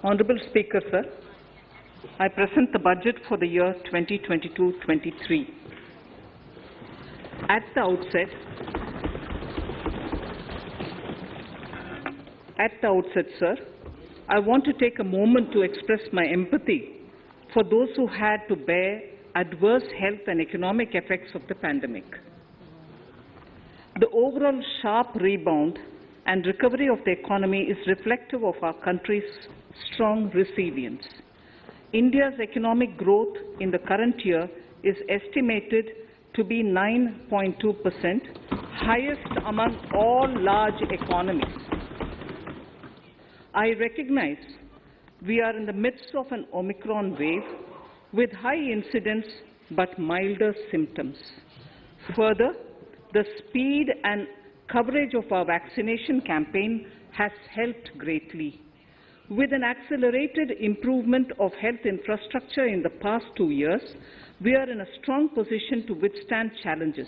Honourable Speaker, sir, I present the budget for the year 2022-23. At the outset, sir, I want to take a moment to express my empathy for those who had to bear adverse health and economic effects of the pandemic. The overall sharp rebound and recovery of the economy is reflective of our country's strong resilience. India's economic growth in the current year is estimated to be 9.2%, highest among all large economies. I recognize we are in the midst of an Omicron wave with high incidence but milder symptoms. Further, the speed and coverage of our vaccination campaign has helped greatly. With an accelerated improvement of health infrastructure in the past 2 years, we are in a strong position to withstand challenges.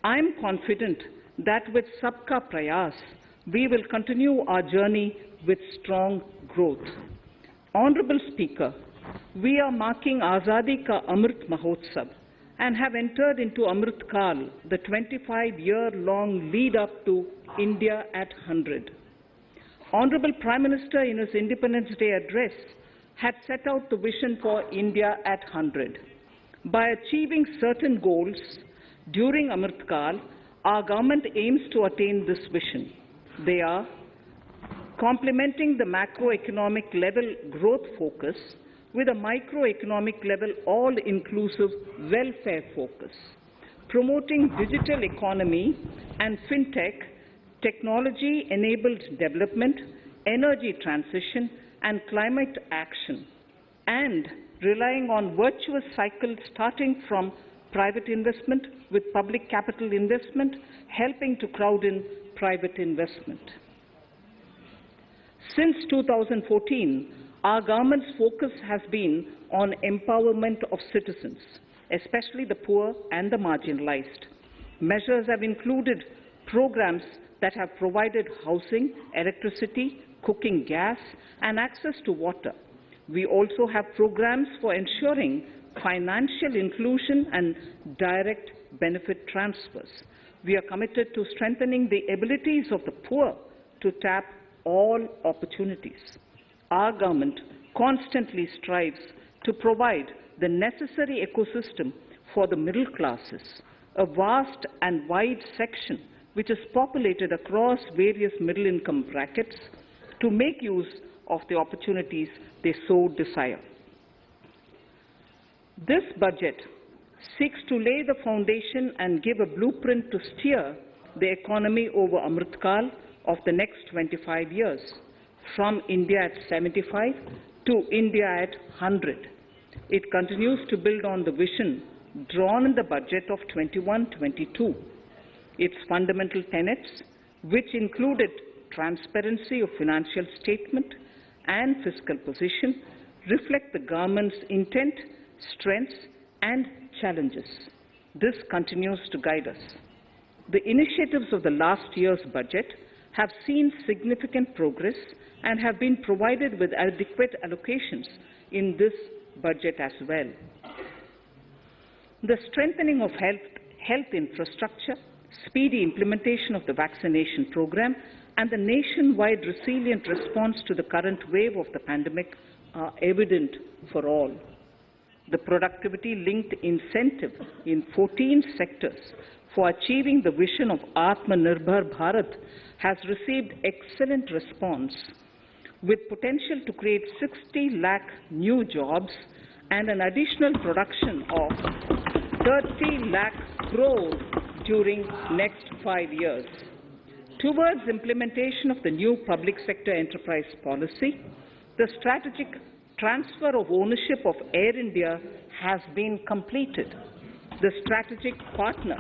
I am confident that with Sabka Prayas, we will continue our journey with strong growth. Honourable Speaker, we are marking Azadi Ka Amrit Mahotsav and have entered into Amrit Kal, the 25-year-long lead-up to India at 100. Honourable Prime Minister, in his Independence Day address, had set out the vision for India at 100. By achieving certain goals during Amrit Kal, our government aims to attain this vision. They are complementing the macroeconomic level growth focus with a microeconomic level all-inclusive welfare focus, promoting digital economy and fintech, technology-enabled development, energy transition and climate action, and relying on virtuous cycle starting from private investment with public capital investment, helping to crowd in private investment. Since 2014, our government's focus has been on empowerment of citizens, especially the poor and the marginalized. Measures have included programs that have provided housing, electricity, cooking gas, and access to water. We also have programs for ensuring financial inclusion and direct benefit transfers. We are committed to strengthening the abilities of the poor to tap all opportunities. Our government constantly strives to provide the necessary ecosystem for the middle classes, a vast and wide section which is populated across various middle-income brackets, to make use of the opportunities they so desire. This budget seeks to lay the foundation and give a blueprint to steer the economy over Amrit Kal of the next 25 years, from India at 75 to India at 100. It continues to build on the vision drawn in the budget of 21-22. Its fundamental tenets, which included transparency of financial statement and fiscal position, reflect the government's intent, strengths and challenges. This continues to guide us. The initiatives of the last year's budget have seen significant progress and have been provided with adequate allocations in this budget as well. The strengthening of health infrastructure, speedy implementation of the vaccination program, and the nationwide resilient response to the current wave of the pandemic are evident for all. The productivity-linked incentive in 14 sectors for achieving the vision of Atmanirbhar Bharat has received excellent response, with potential to create 60 lakh new jobs and an additional production of 30 lakh crores during next 5 years. Towards implementation of the new public sector enterprise policy, the strategic transfer of ownership of Air India has been completed. The strategic partner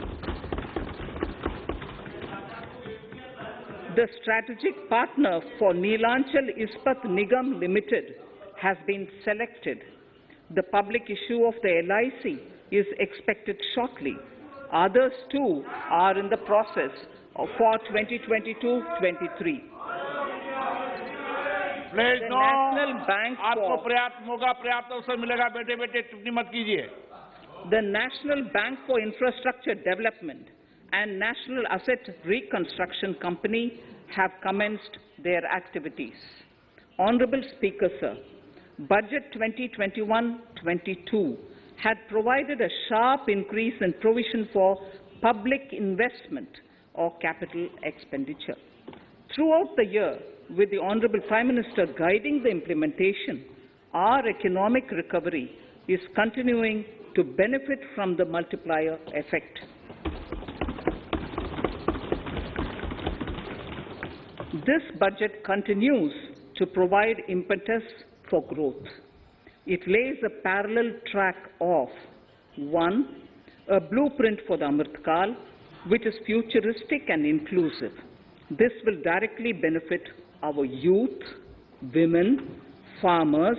for Neelachal Ispat Nigam Limited has been selected. The public issue of the LIC is expected shortly. Others too are in the process for 2022-23. Please The no, National Bank आपको for पर्याप्त मौका, पर्याप्त अवसर मिलेगा। बेटे बेटे टिप्पणी मत कीजिए। the National Bank for Infrastructure Development and National Asset Reconstruction Company have commenced their activities. Honorable Speaker, sir, Budget 2021-22 had provided a sharp increase in provision for public investment or capital expenditure. Throughout the year, with the Honorable Prime Minister guiding the implementation, our economic recovery is continuing to benefit from the multiplier effect. This budget continues to provide impetus for growth. It lays a parallel track of 1. A blueprint for the Amrit Kal, which is futuristic and inclusive. This will directly benefit our youth, women, farmers,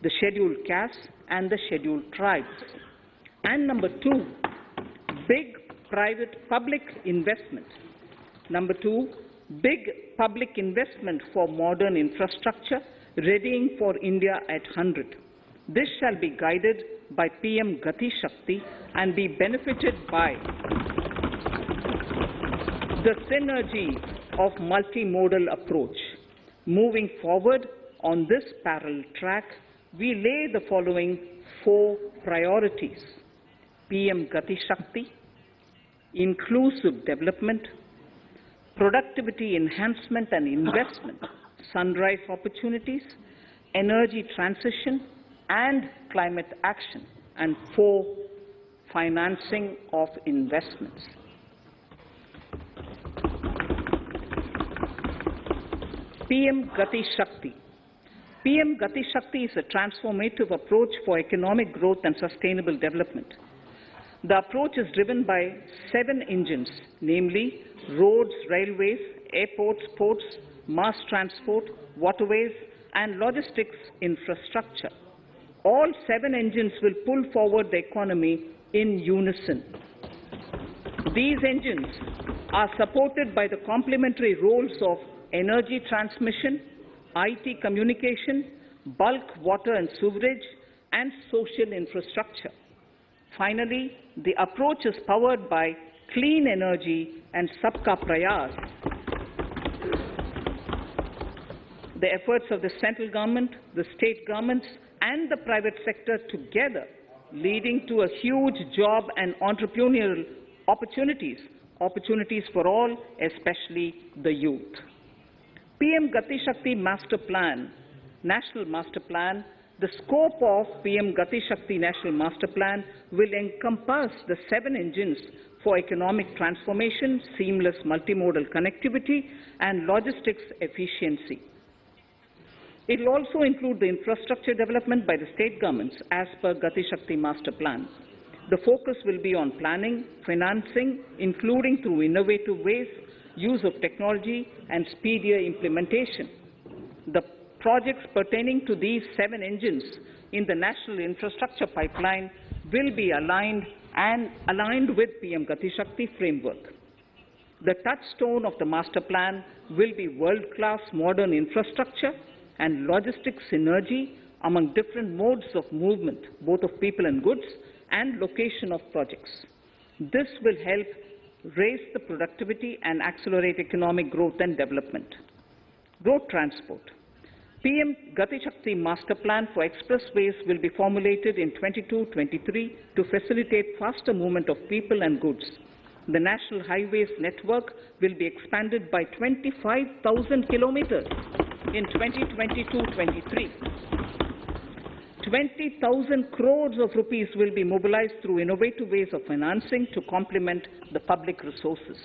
the scheduled castes, and the scheduled tribes. And number 2, big private-public investment. Number 2, big public investment for modern infrastructure, readying for India at 100. This shall be guided by PM Gati Shakti and be benefited by the synergy of multimodal approach. Moving forward on this parallel track, we lay the following 4 priorities: PM Gati Shakti, inclusive development, productivity enhancement and investment, sunrise opportunities, energy transition, and climate action, and 4, financing of investments. PM Gati Shakti. PM Gati Shakti is a transformative approach for economic growth and sustainable development. The approach is driven by 7 engines, namely roads, railways, airports, ports, mass transport, waterways, and logistics infrastructure. All 7 engines will pull forward the economy in unison. These engines are supported by the complementary roles of energy transmission, IT communication, bulk water and sewerage, and social infrastructure. Finally, the approach is powered by clean energy and Sabka Prayas. The efforts of the central government, the state governments, and the private sector together, leading to a huge job and entrepreneurial opportunities for all, especially the youth. PM Gati Shakti Master Plan, National Master Plan. The scope of PM Gati Shakti National Master Plan will encompass the 7 engines for economic transformation, seamless multimodal connectivity, and logistics efficiency. It will also include the infrastructure development by the state governments as per Gati Shakti Master Plan. The focus will be on planning, financing, including through innovative ways, use of technology, and speedier implementation. The projects pertaining to these 7 engines in the national infrastructure pipeline will be aligned with PM Gati Shakti framework. The touchstone of the master plan will be world-class modern infrastructure and logistics synergy among different modes of movement, both of people and goods, and location of projects. This will help raise the productivity and accelerate economic growth and development. Road transport. PM Gati Shakti Master Plan for expressways will be formulated in 22-23 to facilitate faster movement of people and goods. The National Highways network will be expanded by 25,000 kilometers in 2022-23. 20,000 crores of rupees will be mobilized through innovative ways of financing to complement the public resources.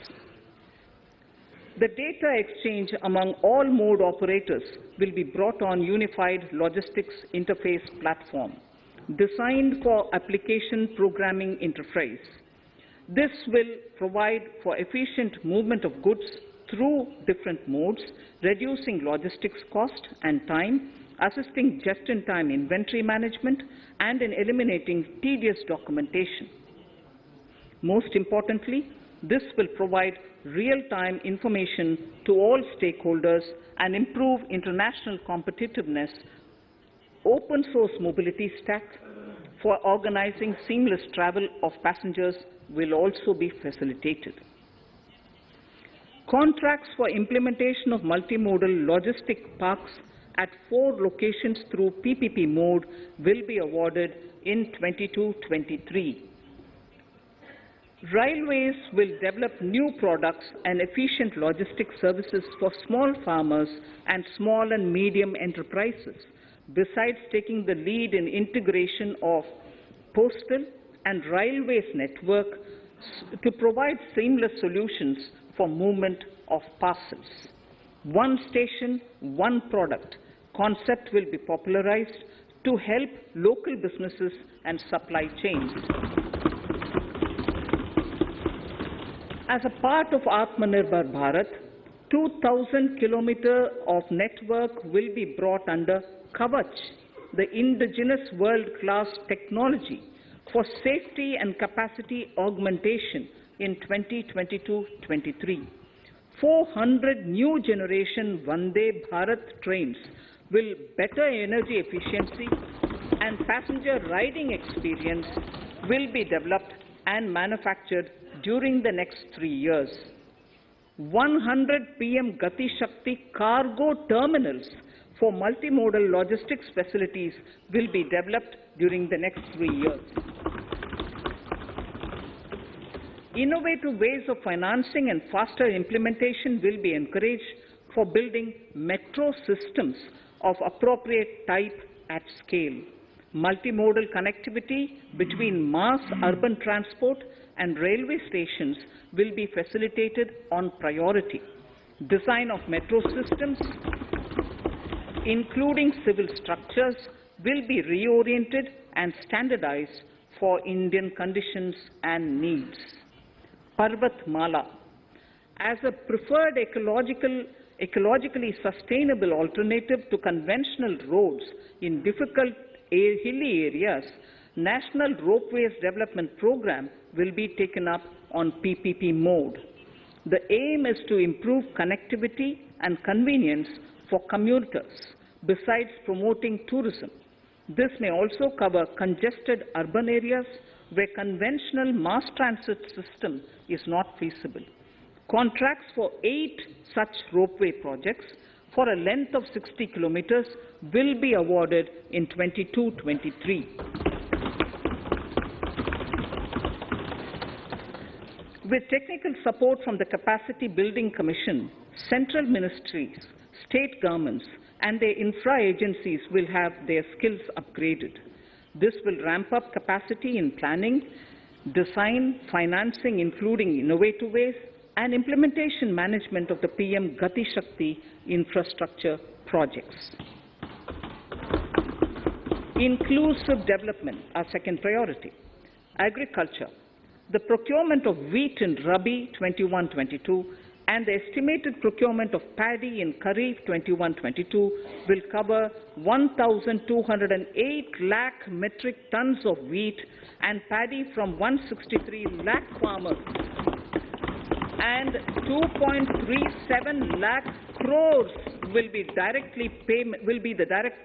The data exchange among all mode operators will be brought on unified logistics interface platform, designed for application programming interface. This will provide for efficient movement of goods through different modes, reducing logistics cost and time, assisting just-in-time inventory management, and in eliminating tedious documentation. Most importantly, This will provide real-time information to all stakeholders and improve international competitiveness. Open source mobility stack for organizing seamless travel of passengers will also be facilitated. Contracts for implementation of multimodal logistic parks at 4 locations through PPP mode will be awarded in 22-23. Railways will develop new products and efficient logistic services for small farmers and small and medium enterprises, besides taking the lead in integration of postal and railways network to provide seamless solutions for movement of parcels. One station, one product concept will be popularized to help local businesses and supply chains. As a part of Atmanirbhar Bharat, 2,000 kilometers of network will be brought under Kavach, the indigenous world-class technology for safety and capacity augmentation in 2022-23. 400 new generation Vande Bharat trains will better energy efficiency and passenger riding experience will be developed and manufactured during the next 3 years. 100 PM Gati Shakti cargo terminals for multimodal logistics facilities will be developed during the next 3 years. Innovative ways of financing and faster implementation will be encouraged for building metro systems of appropriate type at scale. Multimodal connectivity between mass urban transport and railway stations will be facilitated on priority. Design of metro systems, including civil structures, will be reoriented and standardized for Indian conditions and needs. Parvat Mala, as a preferred ecologically sustainable alternative to conventional roads in difficult hilly areas, National Ropeways Development Program will be taken up on PPP mode. The aim is to improve connectivity and convenience for commuters, besides promoting tourism. This may also cover congested urban areas where conventional mass transit system is not feasible. Contracts for 8 such ropeway projects for a length of 60 kilometers will be awarded in 22-23. With technical support from the Capacity Building Commission, central ministries, state governments, and their infra agencies will have their skills upgraded. This will ramp up capacity in planning, design, financing, including innovative ways, and implementation management of the PM Gati Shakti infrastructure projects. Inclusive development, our second priority. Agriculture. The procurement of wheat in Rabi 21-22 and the estimated procurement of paddy in Kharif 21-22 will cover 1,208 lakh metric tons of wheat and paddy from 163 lakh farmers, and 2.37 lakh crores will be the direct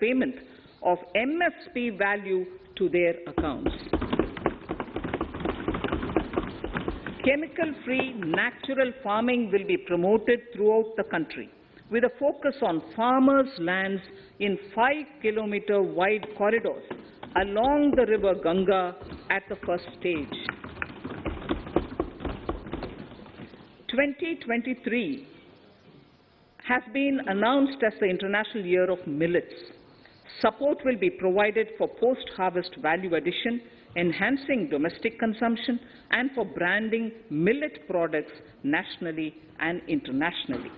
payment of MSP value to their accounts. Chemical-free natural farming will be promoted throughout the country, with a focus on farmers' lands in 5-kilometer wide corridors along the river Ganga at the first stage. 2023 has been announced as the International Year of Millets. Support will be provided for post-harvest value addition, enhancing domestic consumption, and for branding millet products nationally and internationally.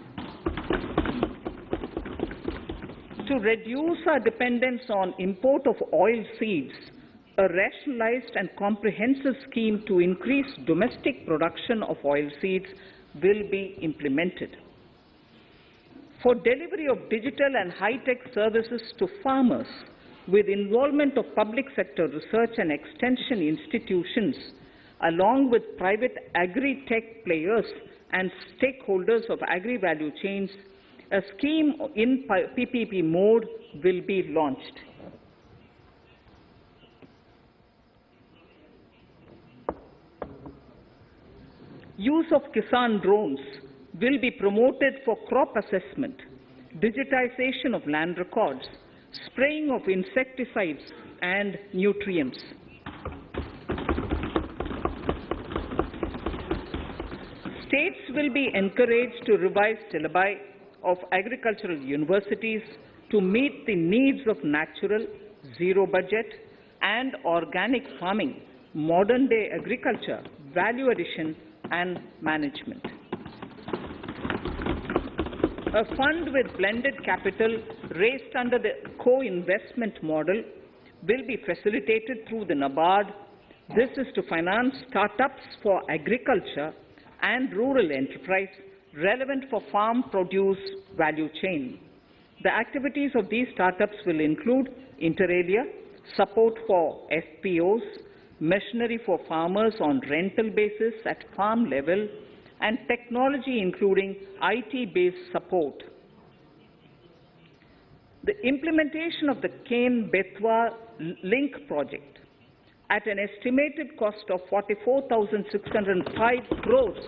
To reduce our dependence on import of oil seeds, a rationalized and comprehensive scheme to increase domestic production of oil seeds will be implemented. For delivery of digital and high-tech services to farmers, with involvement of public sector research and extension institutions, along with private agri-tech players and stakeholders of agri-value chains, a scheme in PPP mode will be launched. Use of Kisan drones will be promoted for crop assessment, digitization of land records, spraying of insecticides and nutrients. States will be encouraged to revise syllabi of agricultural universities to meet the needs of natural, zero budget and organic farming, modern day agriculture, value addition and management. A fund with blended capital raised under the co-investment model will be facilitated through the NABARD. This is to finance startups for agriculture and rural enterprise relevant for farm produce value chain. The activities of these startups will include inter alia, support for FPOs, machinery for farmers on rental basis at farm level, and technology including IT-based support. The implementation of the Ken-Betwa link project at an estimated cost of 44,605 crores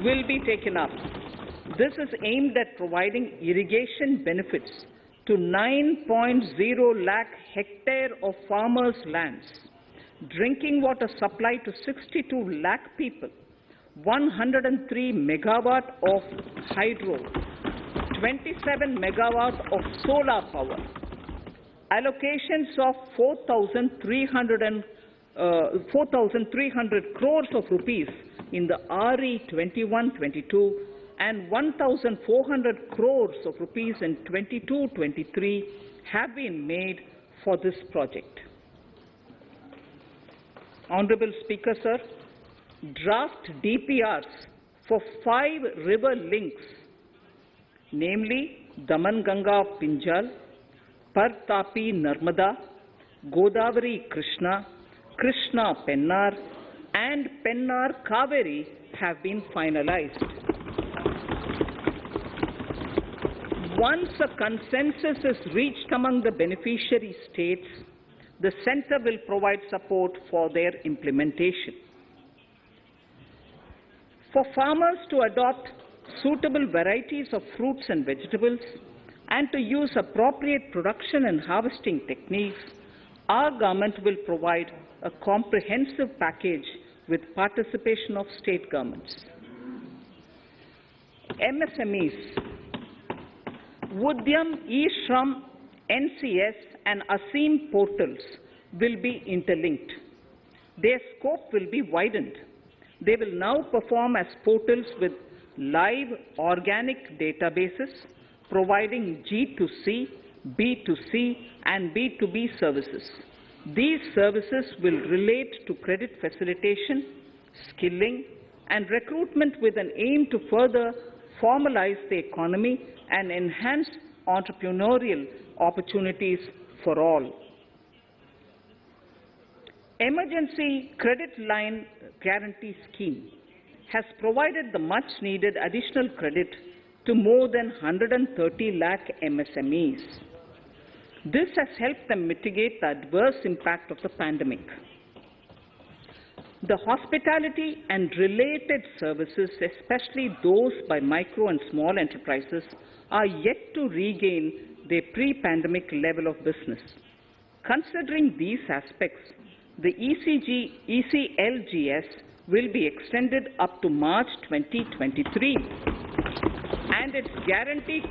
will be taken up. This is aimed at providing irrigation benefits to 9.0 lakh hectare of farmers' lands, drinking water supply to 62 lakh people, 103 megawatt of hydro, 27 megawatt of solar power, allocations of 4,300 crores of rupees in the RE 21-22 and 1,400 crores of rupees in 22-23 have been made for this project. Honorable Speaker, sir, draft DPRs for 5 river links, namely Daman-Ganga Pinjal, Par-Tapi Narmada, Godavari Krishna, Krishna Pennar, and Pennar Kaveri have been finalized. Once a consensus is reached among the beneficiary states, the Centre will provide support for their implementation. For farmers to adopt suitable varieties of fruits and vegetables and to use appropriate production and harvesting techniques, our government will provide a comprehensive package with participation of state governments. MSMEs, Udyam, eShram, NCS and ASEEM portals will be interlinked. Their scope will be widened. They will now perform as portals with live organic databases, providing G2C, B2C and B2B services. These services will relate to credit facilitation, skilling and recruitment with an aim to further formalize the economy and enhance entrepreneurial opportunities for all. Emergency Credit Line Guarantee Scheme has provided the much-needed additional credit to more than 130 lakh MSMEs. This has helped them mitigate the adverse impact of the pandemic. The hospitality and related services, especially those by micro and small enterprises, are yet to regain their pre-pandemic level of business. Considering these aspects, the ECLGS will be extended up to March 2023, and its guarantee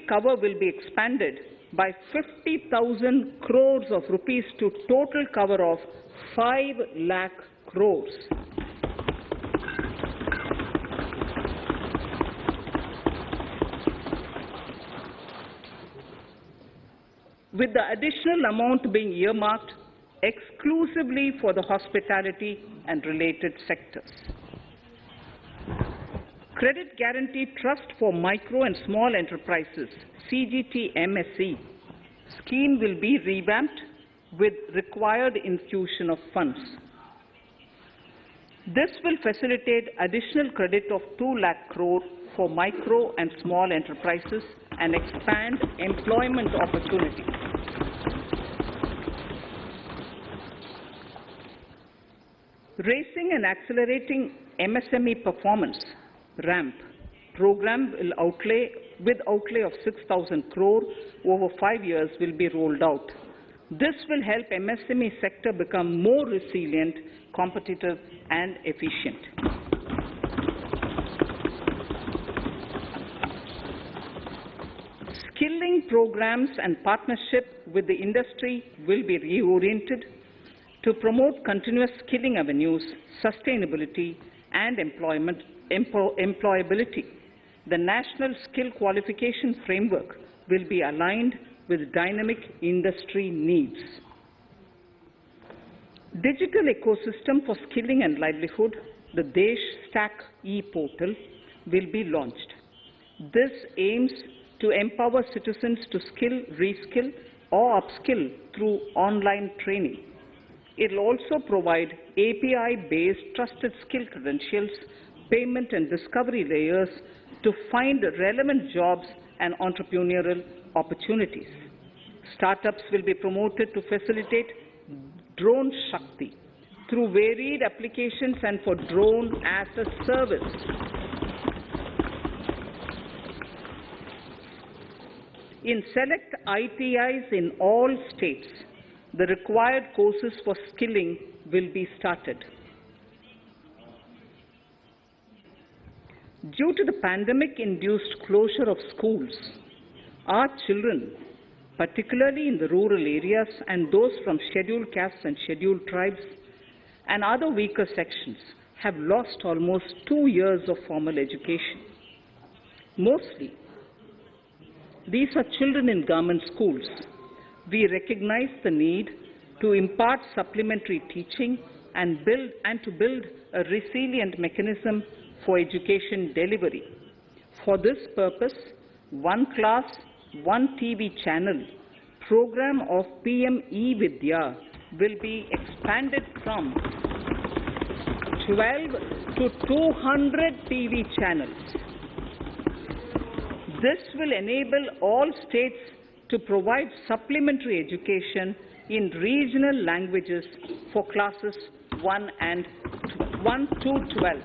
cover will be expanded by 50,000 crores of rupees to total cover of 5 lakh crores. With the additional amount being earmarked exclusively for the hospitality and related sectors. Credit Guarantee Trust for Micro and Small Enterprises, CGTMSE, Scheme will be revamped with required infusion of funds. This will facilitate additional credit of 2 lakh crore for micro and small enterprises and expand employment opportunities. Raising and accelerating MSME performance (RAMP) program with outlay of 6,000 crore over 5 years will be rolled out. This will help MSME sector become more resilient, competitive and efficient. Skilling programs and partnership with the industry will be reoriented to promote continuous skilling avenues, sustainability and employability. The National Skill Qualification Framework will be aligned with dynamic industry needs. Digital ecosystem for skilling and livelihood, the Desh Stack e-portal, will be launched. This aims to empower citizens to skill, reskill or upskill through online training. It will also provide API-based trusted skill credentials, payment and discovery layers to find relevant jobs and entrepreneurial opportunities. Startups will be promoted to facilitate Drone Shakti through varied applications and for drone as a service. In select ITIs in all states, the required courses for skilling will be started. Due to the pandemic-induced closure of schools, our children, particularly in the rural areas and those from scheduled castes and scheduled tribes and other weaker sections, have lost almost 2 years of formal education. Mostly, these are children in government schools. We recognize the need to impart supplementary teaching and to build a resilient mechanism for education delivery. For this purpose, One Class, One TV channel program of PM E-Vidya will be expanded from 12 to 200 TV channels. This will enable all states to provide supplementary education in regional languages for classes 1 to 12.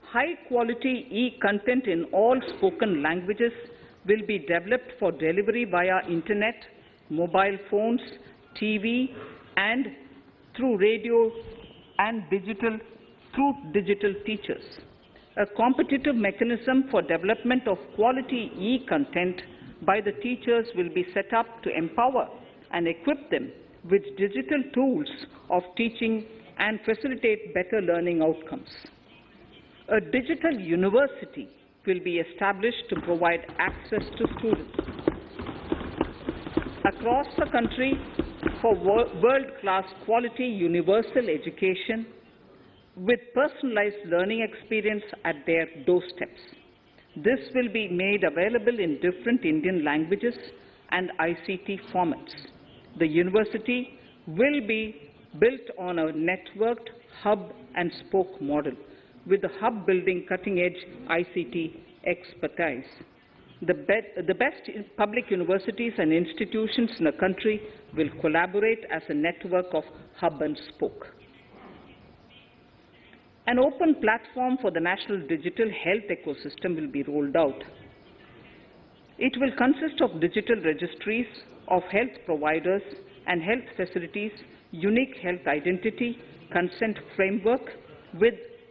High-quality e-content in all spoken languages will be developed for delivery via internet, mobile phones, TV, and through radio and digital teachers. A competitive mechanism for development of quality e-content by the teachers will be set up to empower and equip them with digital tools of teaching and facilitate better learning outcomes. A digital university will be established to provide access to students across the country for world-class quality universal education with personalized learning experience at their doorsteps. This will be made available in different Indian languages and ICT formats. The university will be built on a networked hub and spoke model, with the hub building cutting-edge ICT expertise. The best public universities and institutions in the country will collaborate as a network of hub and spoke. An open platform for the national digital health ecosystem will be rolled out. It will consist of digital registries of health providers and health facilities, unique health identity, consent framework,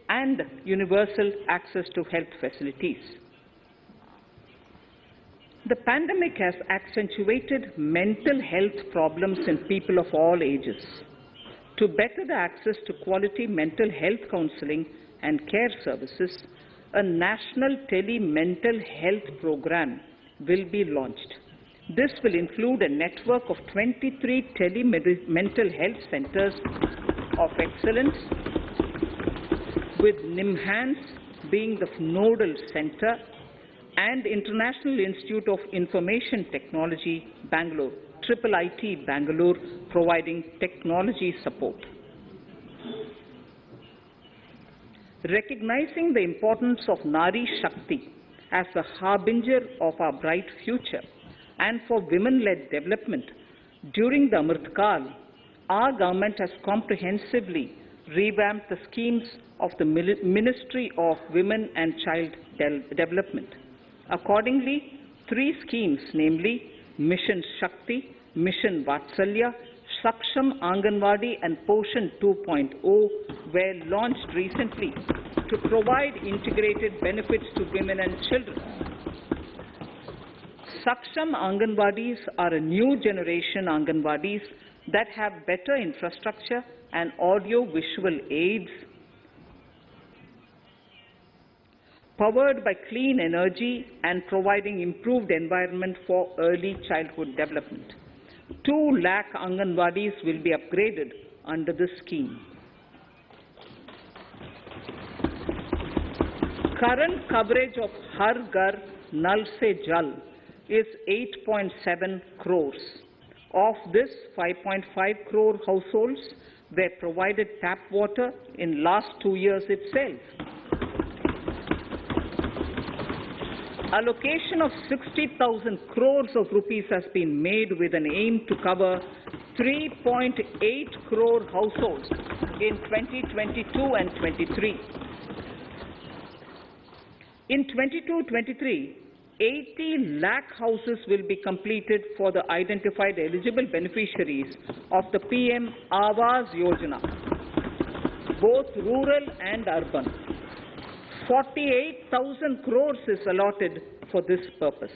and universal access to health facilities. The pandemic has accentuated mental health problems in people of all ages. To better the access to quality mental health counseling and care services, a national tele-mental health program will be launched. This will include a network of 23 tele-mental health centers of excellence with NIMHANS, being the nodal center, and International Institute of Information Technology, Bangalore, IIIT Bangalore, providing technology support. Recognizing the importance of Nari Shakti as the harbinger of our bright future and for women-led development, during the Amritkal, our government has comprehensively revamped the schemes of the Ministry of Women and Child Development. Accordingly, 3 schemes, namely Mission Shakti, Mission Vatsalya, Saksham Anganwadi and Poshan 2.0 were launched recently to provide integrated benefits to women and children. Saksham Anganwadis are a new generation Anganwadis that have better infrastructure and audio-visual aids, powered by clean energy and providing improved environment for early childhood development. 2 lakh Anganwadis will be upgraded under this scheme. Current coverage of Har Ghar Nal Se Jal is 8.7 crores. Of this, 5.5 crore households were provided tap water in last 2 years itself. Allocation of 60,000 crores of rupees has been made with an aim to cover 3.8 crore households in 2022 and 23. In 22-23, 80 lakh houses will be completed for the identified eligible beneficiaries of the PM Awas Yojana, both rural and urban. 48,000 crores is allotted for this purpose.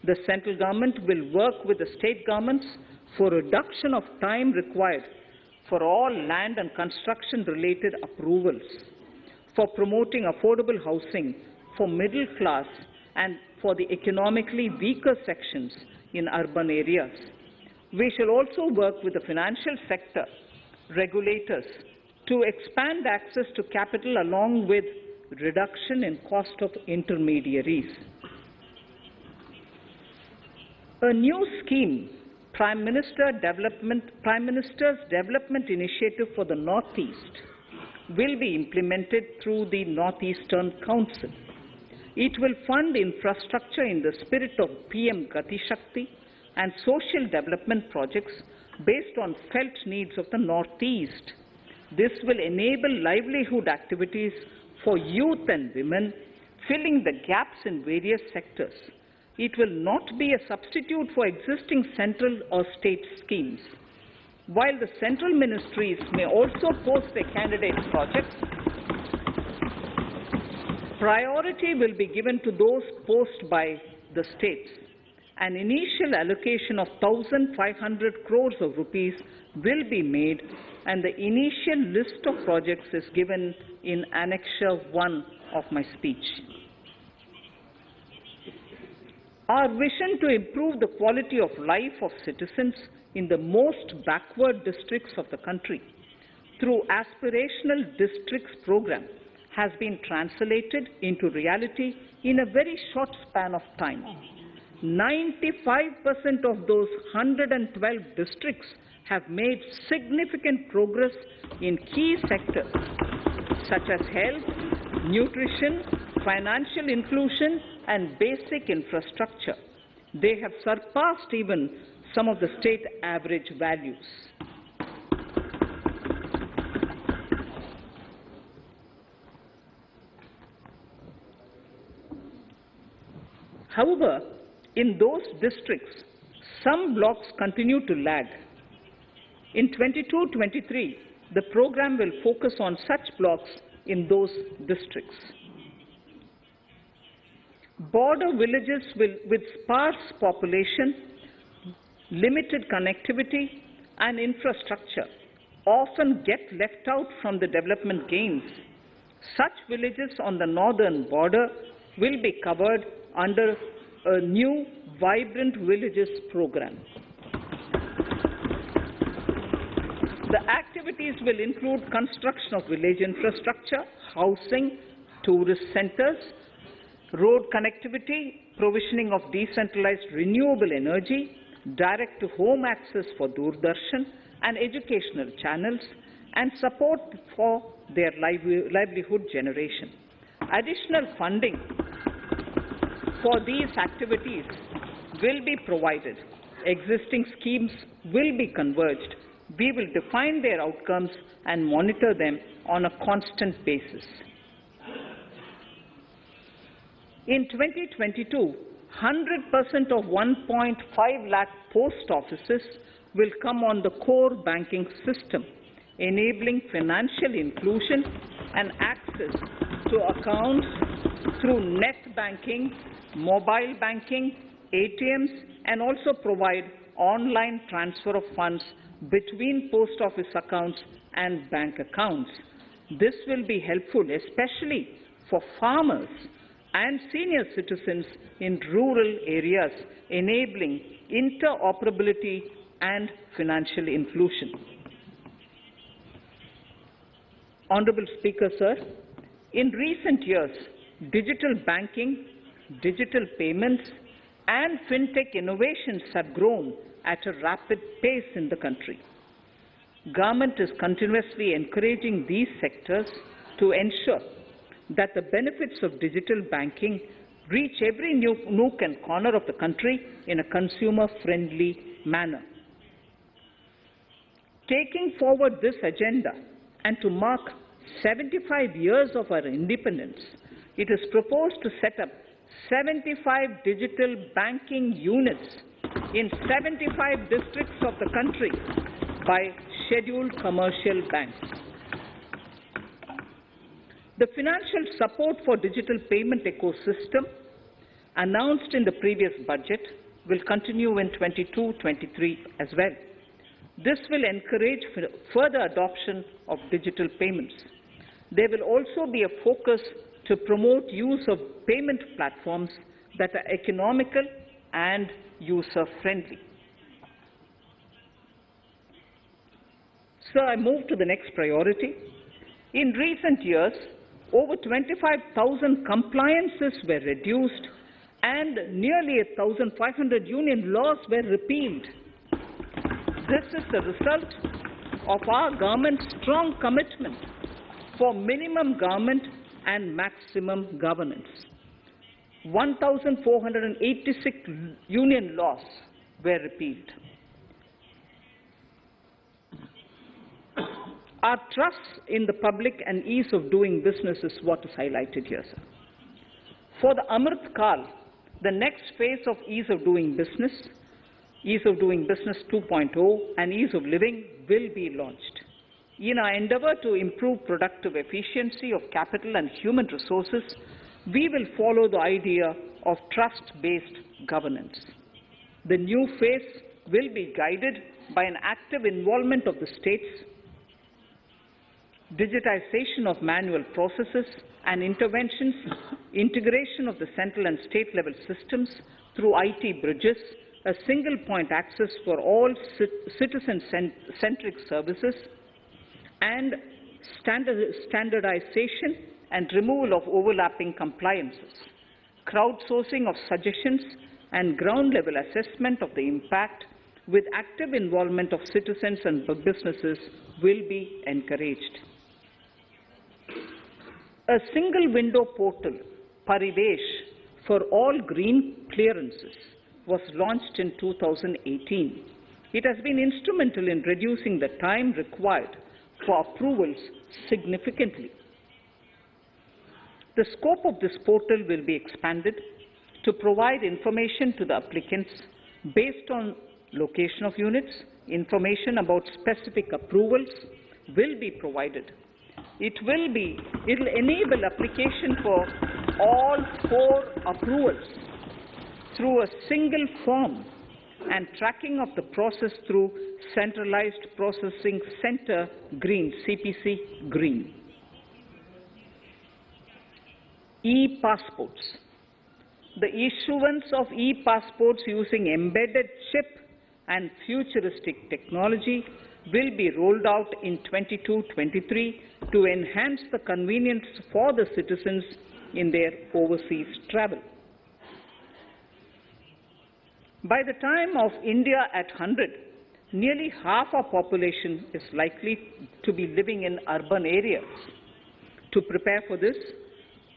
The central government will work with the state governments for reduction of time required for all land and construction-related approvals, for promoting affordable housing for middle class and for the economically weaker sections in urban areas. We shall also work with the financial sector, regulators, to expand access to capital along with reduction in cost of intermediaries. A new scheme, Prime Minister's Development Initiative for the Northeast, will be implemented through the Northeastern Council. It will fund infrastructure in the spirit of PM Gati Shakti and social development projects based on felt needs of the Northeast. This will enable livelihood activities for youth and women, filling the gaps in various sectors. It will not be a substitute for existing central or state schemes. While the central ministries may also post their candidate projects, priority will be given to those posted by the states. An initial allocation of 1,500 crores of rupees will be made, and the initial list of projects is given in Annexure 1 of my speech. Our vision to improve the quality of life of citizens in the most backward districts of the country through aspirational districts program has been translated into reality in a very short span of time. 95% of those 112 districts have made significant progress in key sectors such as health, nutrition, financial inclusion, and basic infrastructure. They have surpassed even some of the state average values. However, in those districts, some blocks continue to lag. In 22-23, the program will focus on such blocks in those districts. Border villages with sparse population, limited connectivity, and infrastructure often get left out from the development gains. Such villages on the northern border will be covered under a new Vibrant Villages program. The activities will include construction of village infrastructure, housing, tourist centers, road connectivity, provisioning of decentralized renewable energy, direct-to-home access for Doordarshan and educational channels, and support for their livelihood generation. Additional funding for these activities will be provided. Existing schemes will be converged. We will define their outcomes and monitor them on a constant basis. In 2022, 100% of 1.5 lakh post offices will come on the core banking system, enabling financial inclusion and access to accounts through net banking, mobile banking, ATMs, and also provide online transfer of funds between post office accounts and bank accounts. This will be helpful, especially for farmers and senior citizens in rural areas, enabling interoperability and financial inclusion. Honorable Speaker, sir, in recent years, digital banking, digital payments, and fintech innovations have grown at a rapid pace in the country. Government is continuously encouraging these sectors to ensure that the benefits of digital banking reach every nook and corner of the country in a consumer-friendly manner. Taking forward this agenda and to mark 75 years of our independence, it is proposed to set up 75 digital banking units in 75 districts of the country by scheduled commercial banks. The financial support for digital payment ecosystem announced in the previous budget will continue in 22-23 as well. This will encourage further adoption of digital payments. There will also be a focus to promote use of payment platforms that are economical and user-friendly. Sir, I move to the next priority. In recent years, over 25,000 compliances were reduced and nearly 1,500 union laws were repealed. This is the result of our government's strong commitment for minimum government and maximum governance. 1,486 union laws were repealed. Our trust in the public and ease of doing business is what is highlighted here, sir. For the Amrit Kal, the next phase of ease of doing business 2.0 and ease of living will be launched. In our endeavor to improve productive efficiency of capital and human resources, we will follow the idea of trust-based governance. The new phase will be guided by an active involvement of the states, digitization of manual processes and interventions, integration of the central and state level systems through IT bridges, a single point access for all citizen-centric services, and standardization and removal of overlapping compliances. Crowdsourcing of suggestions and ground-level assessment of the impact with active involvement of citizens and businesses will be encouraged. A single window portal, Parivesh, for all green clearances was launched in 2018. It has been instrumental in reducing the time required for approvals significantly. The scope of this portal will be expanded to provide information to the applicants based on location of units. Information about specific approvals will be provided. It will enable application for all 4 approvals through a single form and tracking of the process through Centralized Processing Center Green, CPC Green. E-passports. The issuance of e-passports using embedded chip and futuristic technology will be rolled out in 22-23 to enhance the convenience for the citizens in their overseas travel. By the time of India at 100, nearly half our population is likely to be living in urban areas. To prepare for this,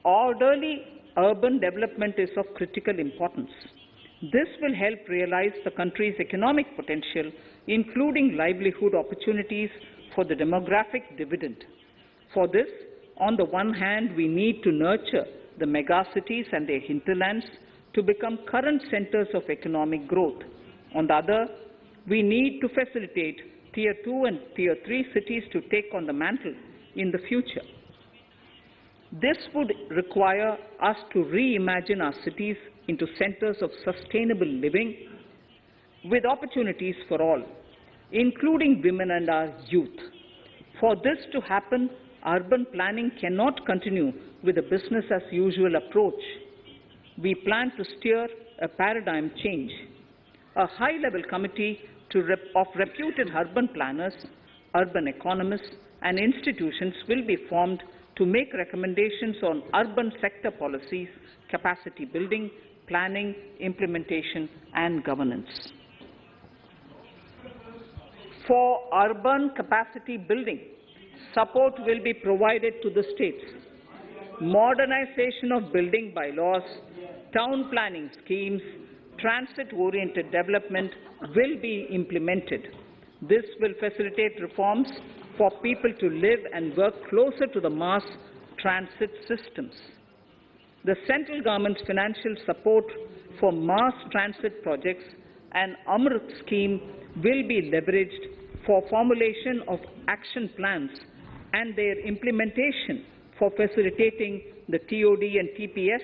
orderly urban development is of critical importance. This will help realize the country's economic potential, including livelihood opportunities for the demographic dividend. For this, on the one hand, we need to nurture the megacities and their hinterlands to become current centers of economic growth. On the other, we need to facilitate Tier 2 and Tier 3 cities to take on the mantle in the future. This would require us to reimagine our cities into centers of sustainable living with opportunities for all, including women and our youth. For this to happen, urban planning cannot continue with a business-as-usual approach. We plan to steer a paradigm change. A high-level committee of reputed urban planners, urban economists, and institutions will be formed to make recommendations on urban sector policies, capacity building, planning, implementation, and governance. For urban capacity building, support will be provided to the states. Modernization of building bylaws, town planning schemes, transit-oriented development will be implemented. This will facilitate reforms for people to live and work closer to the mass transit systems. The central government's financial support for mass transit projects and Amrit scheme will be leveraged for formulation of action plans and their implementation for facilitating the TOD and TPS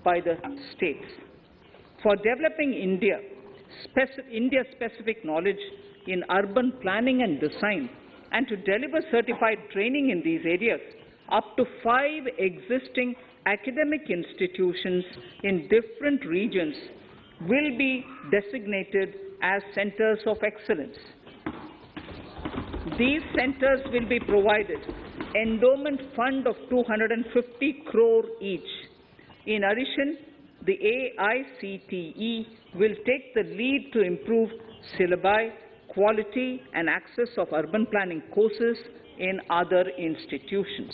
by the states. For developing India-specific knowledge in urban planning and design, and to deliver certified training in these areas, up to 5 existing academic institutions in different regions will be designated as centers of excellence. These centers will be provided endowment fund of 250 crore each. In addition, the AICTE will take the lead to improve syllabi, quality and access of urban planning courses in other institutions.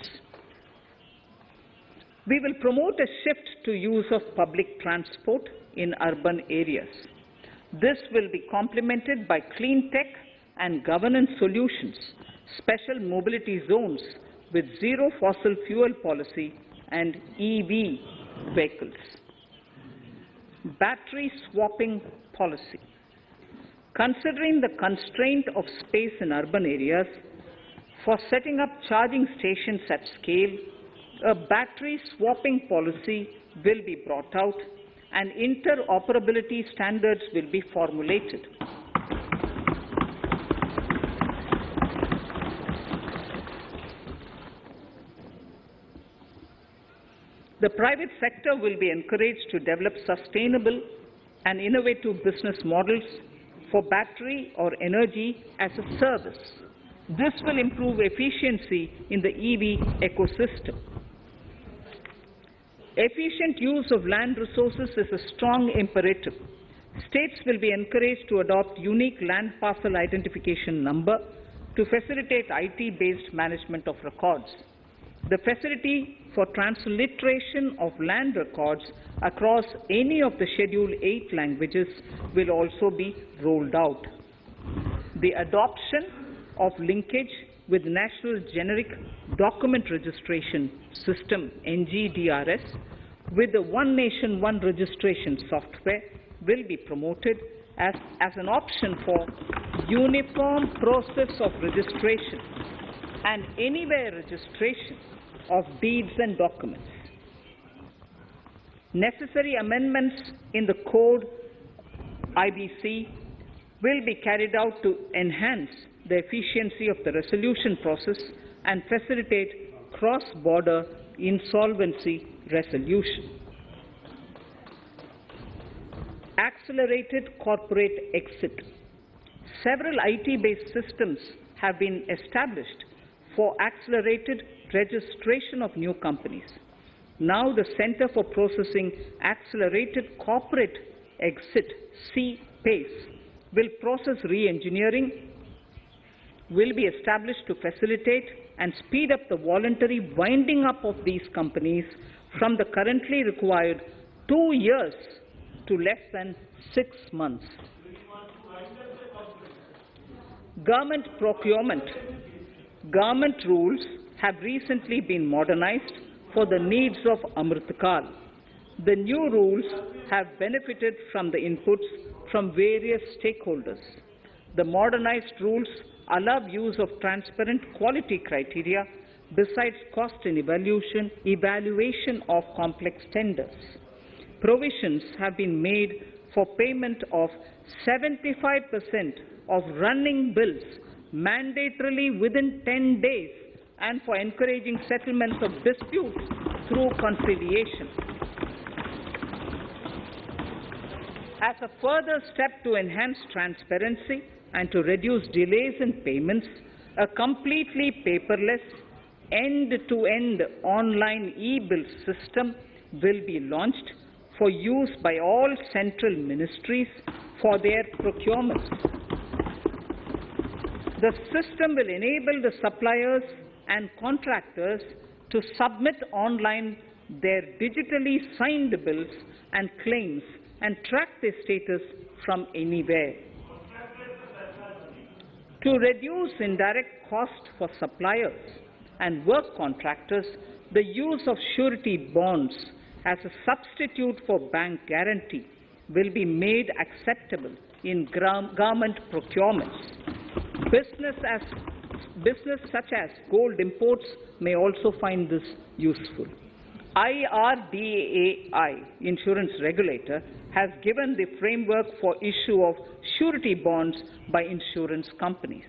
We will promote a shift to use of public transport in urban areas. This will be complemented by clean tech and governance solutions, special mobility zones with zero fossil fuel policy and EV vehicles. Battery swapping policy. Considering the constraint of space in urban areas, for setting up charging stations at scale, a battery swapping policy will be brought out and interoperability standards will be formulated. The private sector will be encouraged to develop sustainable and innovative business models for battery or energy as a service. This will improve efficiency in the EV ecosystem. Efficient use of land resources is a strong imperative. States will be encouraged to adopt unique land parcel identification number to facilitate IT-based management of records. The facility for transliteration of land records across any of the Schedule 8 languages will also be rolled out. The adoption of linkage with National Generic Document Registration System (NGDRS) with the One Nation, One Registration software will be promoted as an option for uniform process of registration and anywhere registration of deeds and documents. Necessary amendments in the code IBC will be carried out to enhance the efficiency of the resolution process and facilitate cross-border insolvency resolution. Accelerated corporate exit. Several IT-based systems have been established for accelerated registration of new companies. Now the Center for Processing Accelerated Corporate Exit, CPACE, will process re-engineering, will be established to facilitate and speed up the voluntary winding up of these companies from the currently required 2 years to less than 6 months. Government procurement. Government rules have recently been modernized for the needs of Amrit Kal. The new rules have benefited from the inputs from various stakeholders. The modernized rules allow use of transparent quality criteria besides cost and evaluation of complex tenders. Provisions have been made for payment of 75% of running bills mandatorily within 10 days and for encouraging settlements of disputes through conciliation. As a further step to enhance transparency and to reduce delays in payments, a completely paperless, end-to-end online e-bill system will be launched for use by all central ministries for their procurements. The system will enable the suppliers and contractors to submit online their digitally signed bills and claims and track their status from anywhere. To reduce indirect cost for suppliers and work contractors, the use of surety bonds as a substitute for bank guarantee will be made acceptable in government procurements. Business such as gold imports may also find this useful. IRDAI, insurance regulator, has given the framework for issue of surety bonds by insurance companies.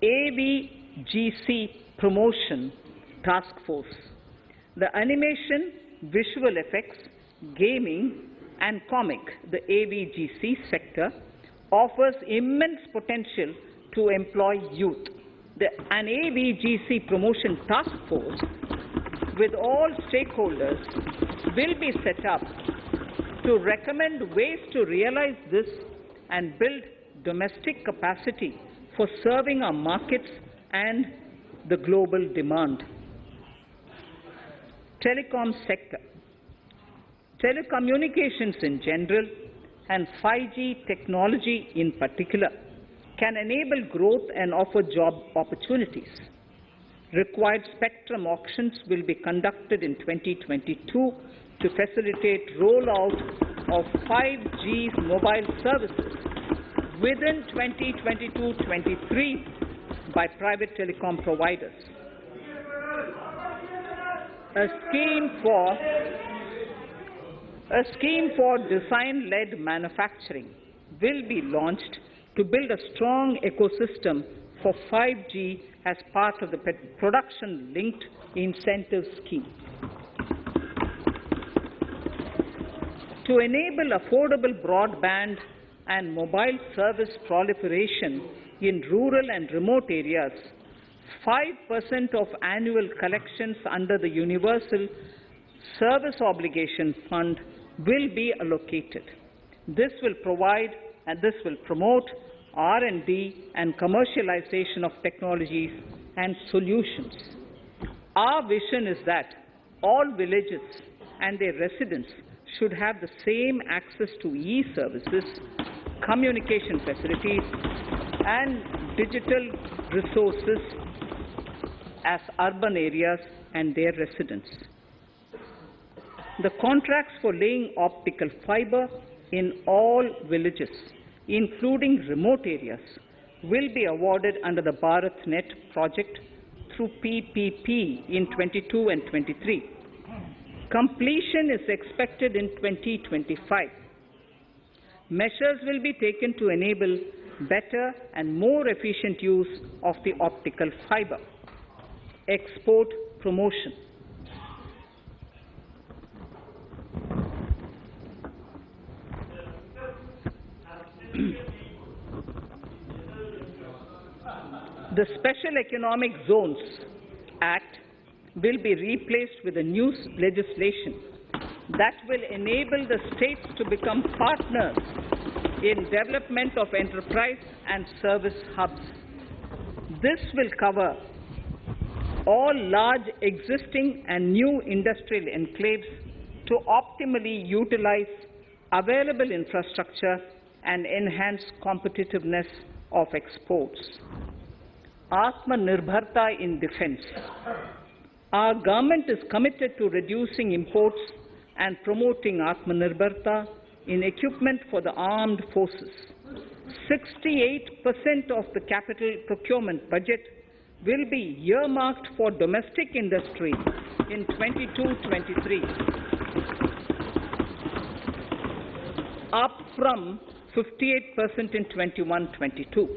AVGC Promotion Task Force. The animation, visual effects, gaming and comic, the AVGC sector, offers immense potential to employ youth. An AVGC Promotion Task Force with all stakeholders will be set up to recommend ways to realize this and build domestic capacity for serving our markets and the global demand. Telecom sector. Telecommunications in general and 5G technology in particular can enable growth and offer job opportunities. Required spectrum auctions will be conducted in 2022 to facilitate rollout of 5G mobile services within 2022-23 by private telecom providers. A scheme for design-led manufacturing will be launched to build a strong ecosystem for 5G as part of the production-linked incentive scheme. To enable affordable broadband and mobile service proliferation in rural and remote areas, 5% of annual collections under the Universal Service Obligation Fund will be allocated. This will promote R&D and commercialization of technologies and solutions. Our vision is that all villages and their residents should have the same access to e-services, communication facilities, and digital resources as urban areas and their residents. The contracts for laying optical fiber in all villages, including remote areas, will be awarded under the BharatNet project through PPP in 22 and 23. Completion is expected in 2025. Measures will be taken to enable better and more efficient use of the optical fiber. Export promotion. The Special Economic Zones Act will be replaced with a new legislation that will enable the states to become partners in development of enterprise and service hubs. This will cover all large existing and new industrial enclaves to optimally utilize available infrastructure and enhance competitiveness of exports. Atmanirbharta in defense. Our government is committed to reducing imports and promoting Atmanirbharta in equipment for the armed forces. 68% of the capital procurement budget will be earmarked for domestic industry in 22-23, up from 58% in 21-22.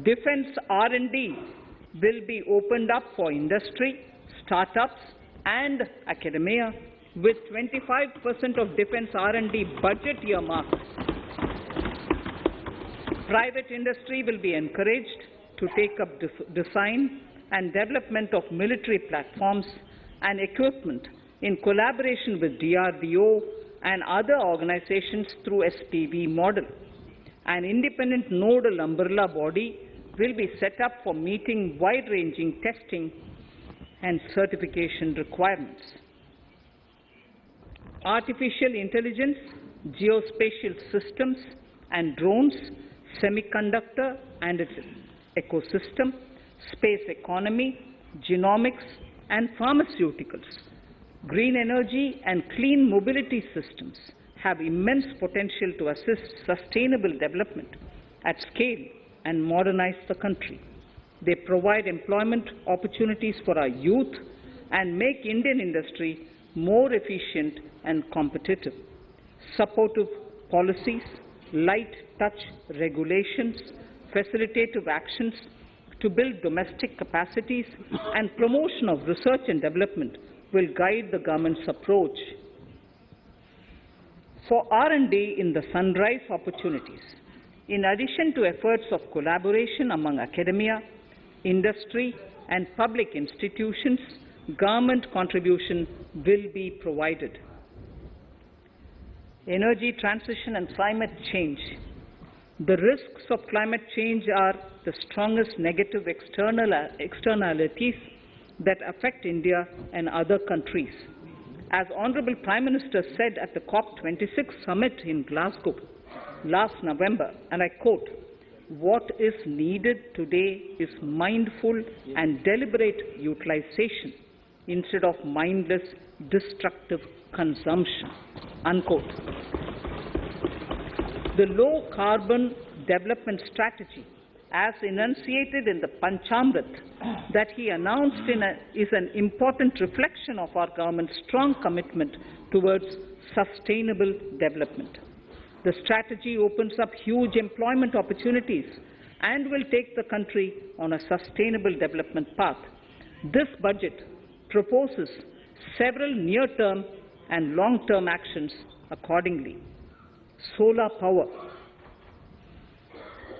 Defense R&D will be opened up for industry, startups and academia, with 25% of defense R&D budget earmarked. Private industry will be encouraged to take up design and development of military platforms and equipment in collaboration with DRDO and other organizations through SPV model. An independent nodal umbrella body will be set up for meeting wide-ranging testing and certification requirements. Artificial intelligence, geospatial systems and drones, semiconductor and its ecosystem, space economy, genomics and pharmaceuticals, green energy and clean mobility systems have immense potential to assist sustainable development at scale and modernize the country. They provide employment opportunities for our youth and make Indian industry more efficient and competitive. Supportive policies, light touch regulations, facilitative actions to build domestic capacities and promotion of research and development will guide the government's approach. For R&D in the sunrise opportunities, in addition to efforts of collaboration among academia, industry and public institutions, government contribution will be provided. Energy transition and climate change. The risks of climate change are the strongest negative externalities that affect India and other countries. As Honorable Prime Minister said at the COP26 summit in Glasgow last November, and I quote, "What is needed today is mindful and deliberate utilization instead of mindless, destructive consumption," unquote. The low-carbon development strategy, as enunciated in the Panchamrit that he announced is an important reflection of our government's strong commitment towards sustainable development. The strategy opens up huge employment opportunities and will take the country on a sustainable development path. This budget proposes several near-term and long-term actions accordingly. Solar power.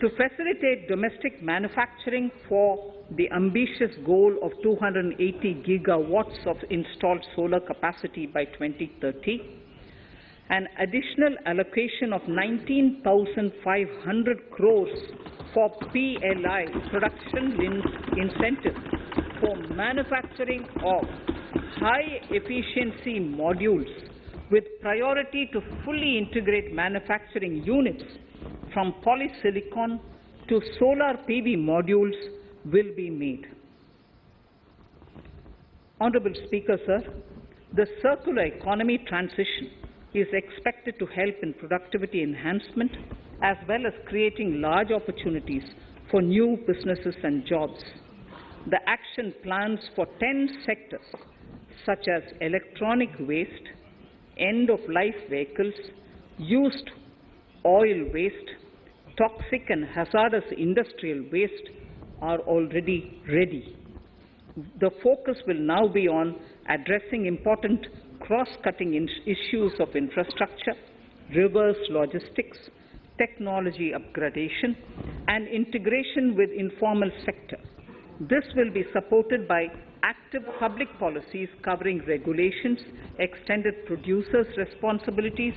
To facilitate domestic manufacturing for the ambitious goal of 280 gigawatts of installed solar capacity by 2030, an additional allocation of 19,500 crores for PLI, production-linked incentives, for manufacturing of high-efficiency modules with priority to fully integrate manufacturing units from polysilicon to solar PV modules will be made. Honorable Speaker, sir, the circular economy transition is expected to help in productivity enhancement as well as creating large opportunities for new businesses and jobs. The action plans for 10 sectors such as electronic waste, end-of-life vehicles, used oil waste, toxic and hazardous industrial waste are already ready. The focus will now be on addressing important cross-cutting issues of infrastructure, reverse logistics, technology upgradation, and integration with informal sector. This will be supported by active public policies covering regulations, extended producers' responsibilities,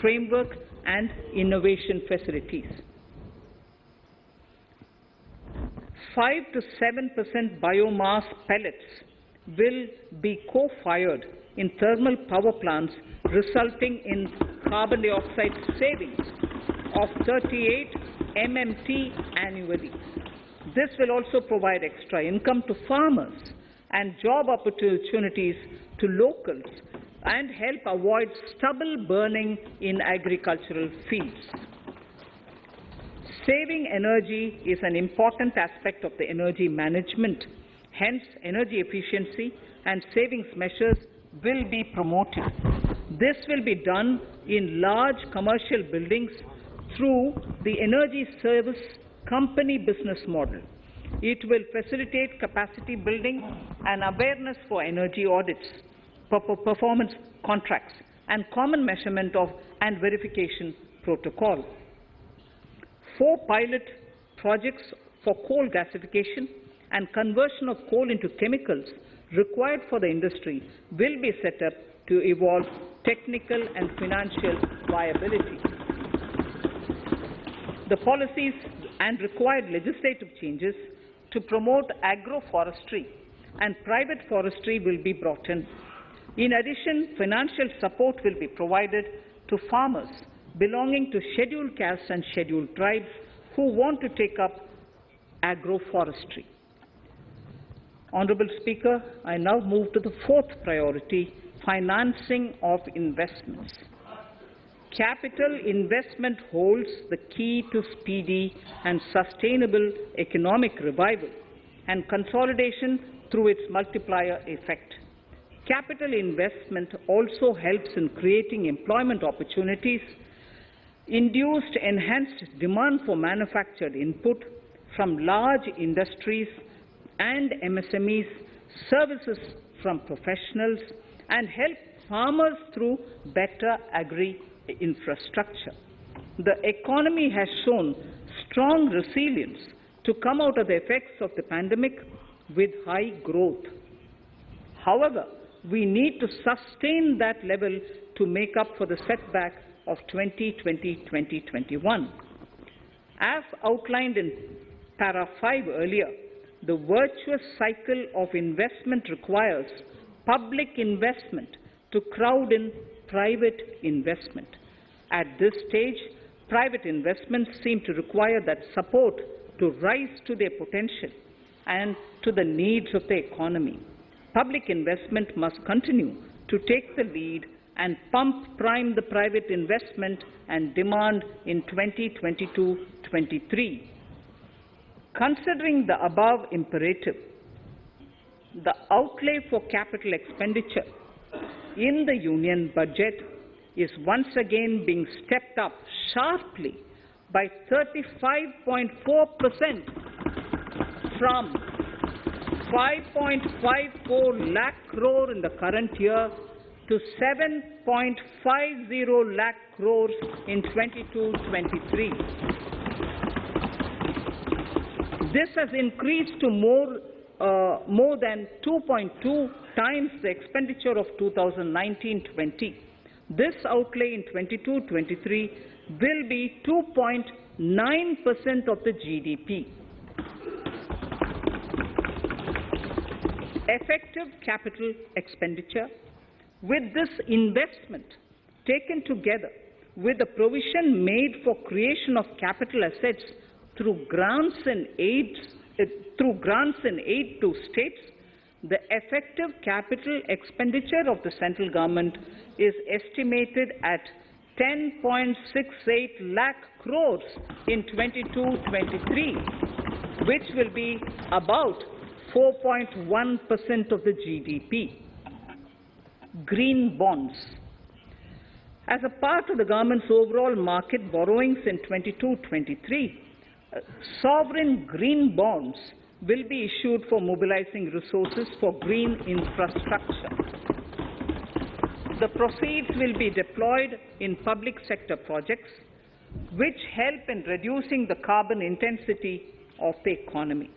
framework, and innovation facilities. 5 to 7% biomass pellets will be co-fired in thermal power plants, resulting in carbon dioxide savings of 38 MMT annually. This will also provide extra income to farmers and job opportunities to locals and help avoid stubble burning in agricultural fields. Saving energy is an important aspect of the energy management. Hence, energy efficiency and savings measures will be promoted. This will be done in large commercial buildings through the energy service company business model. It will facilitate capacity building and awareness for energy audits, performance contracts, and common measurement of and verification protocol. 4 pilot projects for coal gasification and conversion of coal into chemicals required for the industry will be set up to evolve technical and financial viability. The policies and required legislative changes to promote agroforestry and private forestry will be brought in. In addition, financial support will be provided to farmers belonging to scheduled castes and scheduled tribes who want to take up agroforestry. Honourable Speaker, I now move to the 4th priority, financing of investments. Capital investment holds the key to speedy and sustainable economic revival and consolidation through its multiplier effect. Capital investment also helps in creating employment opportunities, induced enhanced demand for manufactured input from large industries and MSMEs, services from professionals, and help farmers through better agri-infrastructure. The economy has shown strong resilience to come out of the effects of the pandemic with high growth. However, we need to sustain that level to make up for the setback of 2020-2021. As outlined in para 5 earlier, the virtuous cycle of investment requires public investment to crowd in private investment. At this stage, private investments seem to require that support to rise to their potential and to the needs of the economy. Public investment must continue to take the lead and prime the private investment and demand in 2022-23. Considering the above imperative, the outlay for capital expenditure in the Union Budget is once again being stepped up sharply by 35.4% from 5.54 lakh crore in the current year to 7.50 lakh crores in 22-23. This has increased to more than 2.2 times the expenditure of 2019-20. This outlay in 22-23 will be 2.9% of the GDP. Effective capital expenditure. With this investment taken together with the provision made for creation of capital assets through grants and aid to states, the effective capital expenditure of the central government is estimated at 10.68 lakh crores in 22-23, which will be about 4.1% of the GDP. Green bonds. As a part of the government's overall market borrowings in 22-23, sovereign green bonds will be issued for mobilizing resources for green infrastructure. The proceeds will be deployed in public sector projects, which help in reducing the carbon intensity of the economy.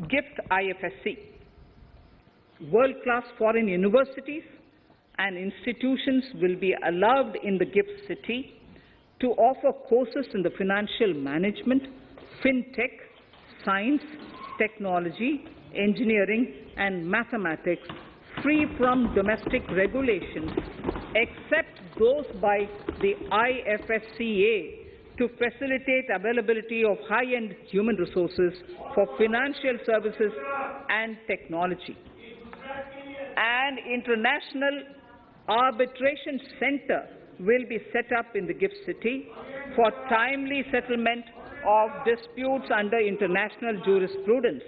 GIFT IFSC. World-class foreign universities and institutions will be allowed in the GIFT city to offer courses in the financial management, fintech, science, technology, engineering, and mathematics, free from domestic regulations, except those by the IFSCA, to facilitate availability of high-end human resources for financial services and technology. An international arbitration center will be set up in the GIFT city for timely settlement of disputes under international jurisprudence.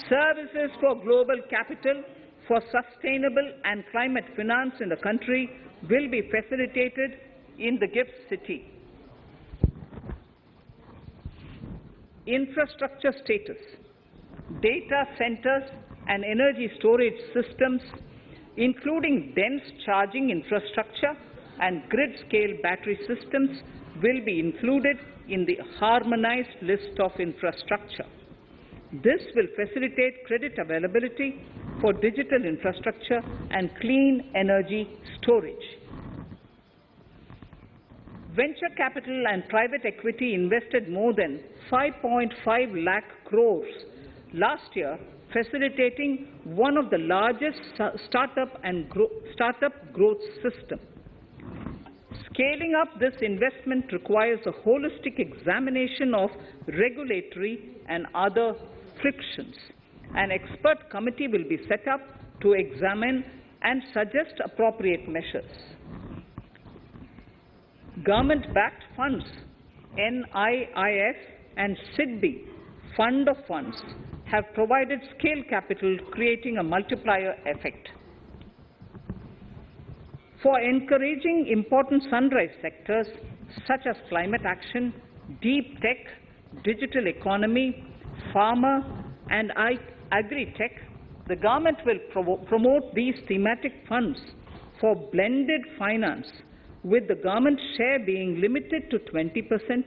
Services for global capital for sustainable and climate finance in the country will be facilitated in the GIFT city. Infrastructure status. Data centers and energy storage systems, including dense charging infrastructure and grid-scale battery systems, will be included in the harmonized list of infrastructure. This will facilitate credit availability for digital infrastructure and clean energy storage. Venture capital and private equity invested more than 5.5 lakh crores last year, facilitating one of the largest startup growth system. Scaling up this investment requires a holistic examination of regulatory and other frictions. An expert committee will be set up to examine and suggest appropriate measures. Government-backed funds, NIIF and SIDBI, Fund of Funds, have provided scale capital, creating a multiplier effect. For encouraging important sunrise sectors such as climate action, deep tech, digital economy, pharma, and agri-tech, the government will promote these thematic funds for blended finance, with the government share being limited to 20%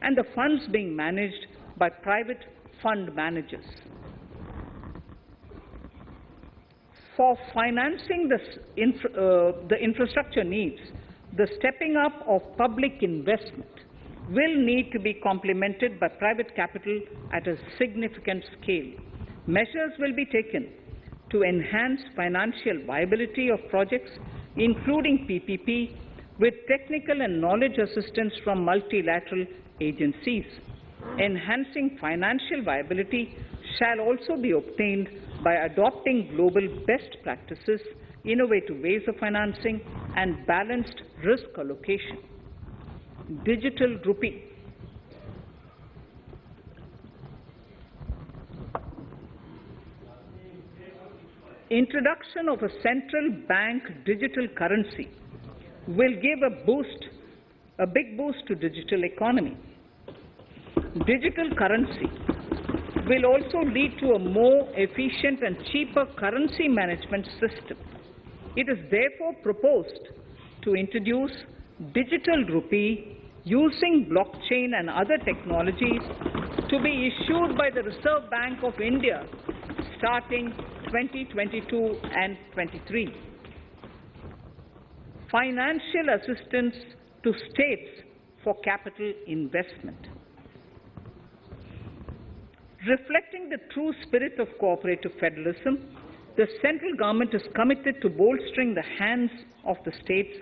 and the funds being managed by private fund managers. For financing the infrastructure needs, the stepping up of public investment will need to be complemented by private capital at a significant scale. Measures will be taken to enhance financial viability of projects, including PPP, with technical and knowledge assistance from multilateral agencies. Enhancing financial viability shall also be obtained by adopting global best practices, innovative ways of financing, and balanced risk allocation. Digital rupee. Introduction of a central bank digital currency will give a big boost to digital economy. Digital currency will also lead to a more efficient and cheaper currency management system. It is therefore proposed to introduce digital rupee using blockchain and other technologies to be issued by the Reserve Bank of India starting 2022 and 23. Financial assistance to states for capital investment. Reflecting the true spirit of cooperative federalism, the central government is committed to bolstering the hands of the states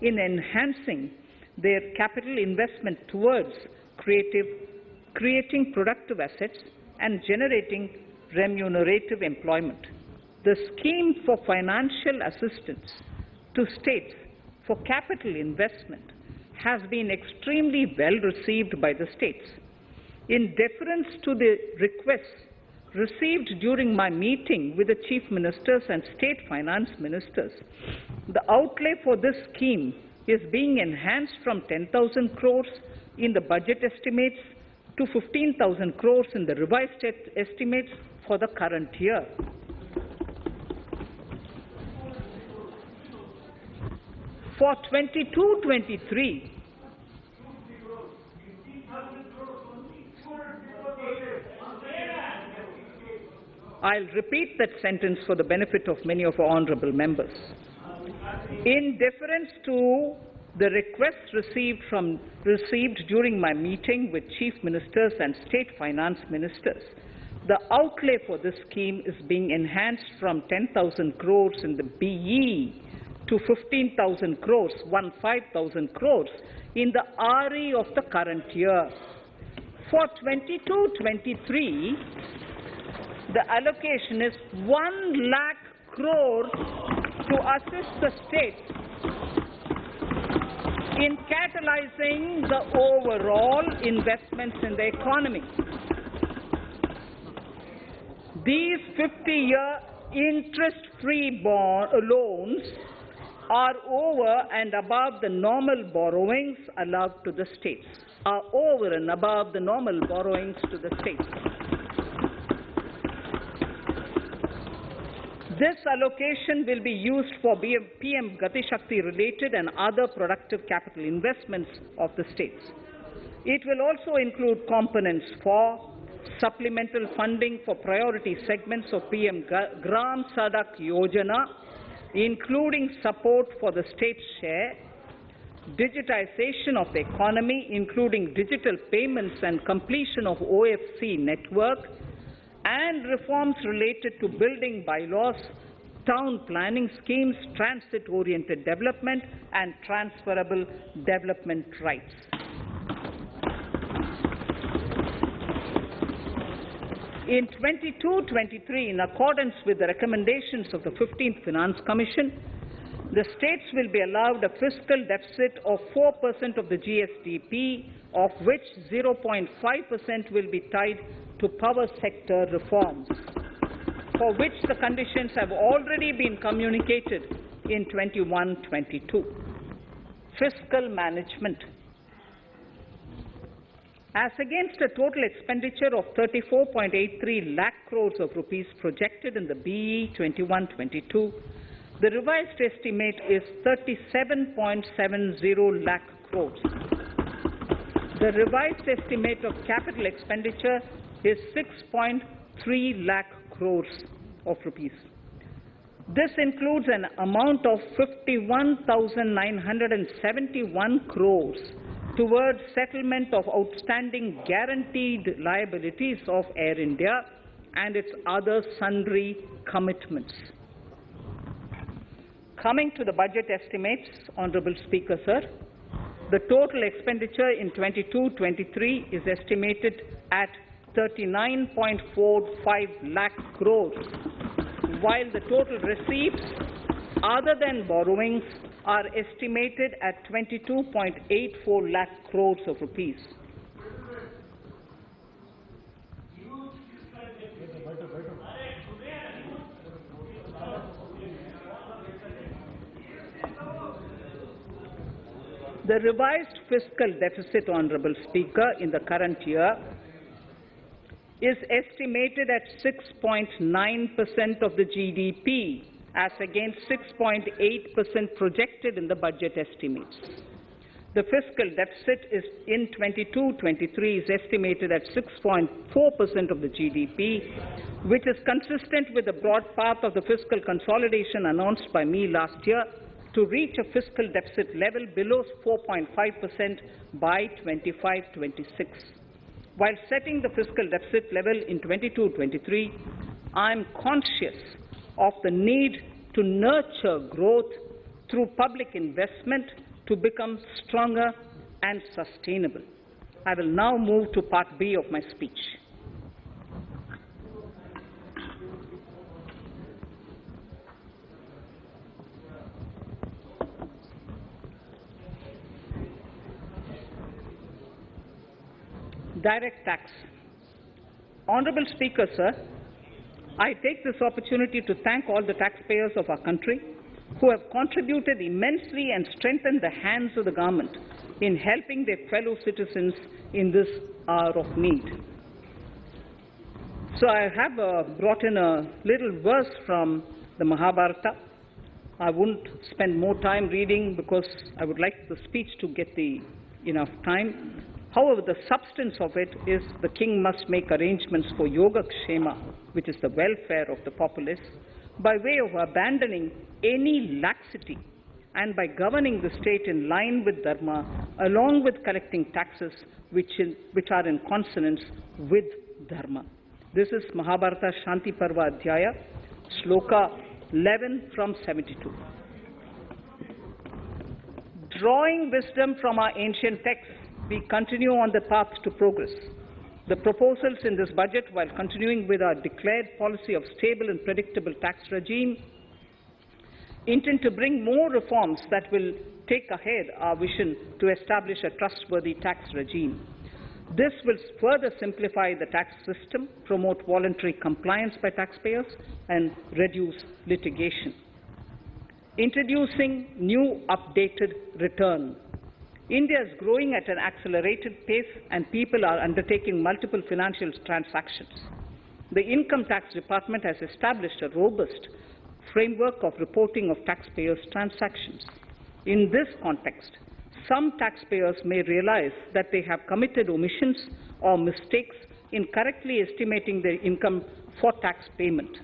in enhancing their capital investment towards creating productive assets and generating remunerative employment. The scheme for financial assistance to states for capital investment has been extremely well received by the states. In deference to the requests received during my meeting with the chief ministers and state finance ministers, the outlay for this scheme is being enhanced from 10,000 crores in the budget estimates to 15,000 crores in the revised estimates for the current year. For 22-23, I'll repeat that sentence for the benefit of many of our honourable members. In deference to the requests received during my meeting with Chief Ministers and State Finance Ministers, the outlay for this scheme is being enhanced from 10,000 crores in the BE to 15,000 crores, 15,000 crores in the RE of the current year. For 22-23, the allocation is 1 lakh crores to assist the states in catalyzing the overall investments in the economy. These 50-year interest-free loans are over and above the normal borrowings allowed to the states, are over and above the normal borrowings to the states. This allocation will be used for PM Gati Shakti related and other productive capital investments of the states. It will also include components for supplemental funding for priority segments of PM Gram Sadak Yojana, including support for the state's share, digitization of the economy, including digital payments and completion of OFC network, and reforms related to building bylaws, town planning schemes, transit-oriented development, and transferable development rights. In 22-23, in accordance with the recommendations of the 15th Finance Commission, the states will be allowed a fiscal deficit of 4% of the GSDP, of which 0.5% will be tied to power sector reforms, for which the conditions have already been communicated in 21-22. Fiscal management. As against a total expenditure of 34.83 lakh crores of rupees projected in the BE 21-22, the revised estimate is 37.70 lakh crores. The revised estimate of capital expenditure is 6.3 lakh crores of rupees. This includes an amount of 51,971 crores towards settlement of outstanding guaranteed liabilities of Air India and its other sundry commitments. Coming to the budget estimates, Honourable Speaker, sir, the total expenditure in 22-23 is estimated at 39.45 lakh crores, while the total receipts other than borrowings are estimated at 22.84 lakh crores of rupees. The revised fiscal deficit, Honourable Speaker, in the current year is estimated at 6.9% of the GDP, as against 6.8% projected in the budget estimates. The fiscal deficit is in 22-23 is estimated at 6.4% of the GDP, which is consistent with the broad path of the fiscal consolidation announced by me last year to reach a fiscal deficit level below 4.5% by 25-26. While setting the fiscal deficit level in 22-23, I am conscious of the need to nurture growth through public investment to become stronger and sustainable. I will now move to Part B of my speech. Direct tax. Honourable Speaker, sir, I take this opportunity to thank all the taxpayers of our country who have contributed immensely and strengthened the hands of the government in helping their fellow citizens in this hour of need. So I have brought in a little verse from the Mahabharata. I won't spend more time reading because I would like the speech to get enough time. However, the substance of it is the king must make arrangements for yoga kshema, which is the welfare of the populace, by way of abandoning any laxity and by governing the state in line with dharma, along with collecting taxes which are in consonance with dharma. This is Mahabharata Shanti Parva Adhyaya, Shloka 11 from 72. Drawing wisdom from our ancient texts, we continue on the path to progress. The proposals in this budget, while continuing with our declared policy of stable and predictable tax regime, intend to bring more reforms that will take ahead our vision to establish a trustworthy tax regime. This will further simplify the tax system, promote voluntary compliance by taxpayers, and reduce litigation. Introducing new updated return. India is growing at an accelerated pace and people are undertaking multiple financial transactions. The Income Tax Department has established a robust framework of reporting of taxpayers' transactions. In this context, some taxpayers may realize that they have committed omissions or mistakes in correctly estimating their income for tax payment.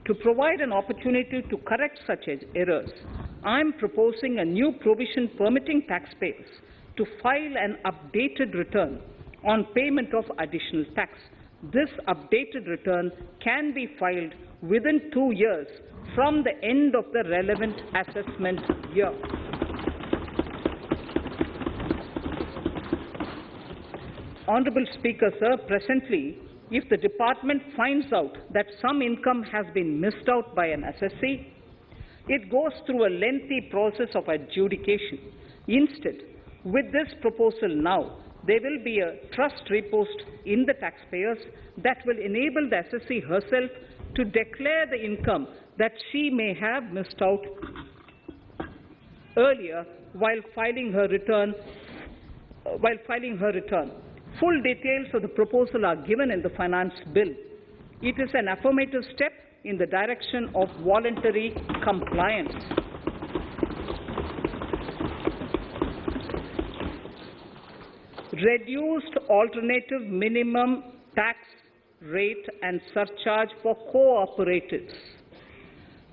To provide an opportunity to correct such errors, I am proposing a new provision permitting taxpayers to file an updated return on payment of additional tax. This updated return can be filed within 2 years from the end of the relevant assessment year. Honourable Speaker, sir, presently, if the department finds out that some income has been missed out by an assessee, it goes through a lengthy process of adjudication. Instead, with this proposal now, there will be a trust repost in the taxpayers that will enable the assessee herself to declare the income that she may have missed out earlier while filing her return. Full details of the proposal are given in the finance bill. It is an affirmative step in the direction of voluntary compliance. Reduced alternative minimum tax rate and surcharge for cooperatives.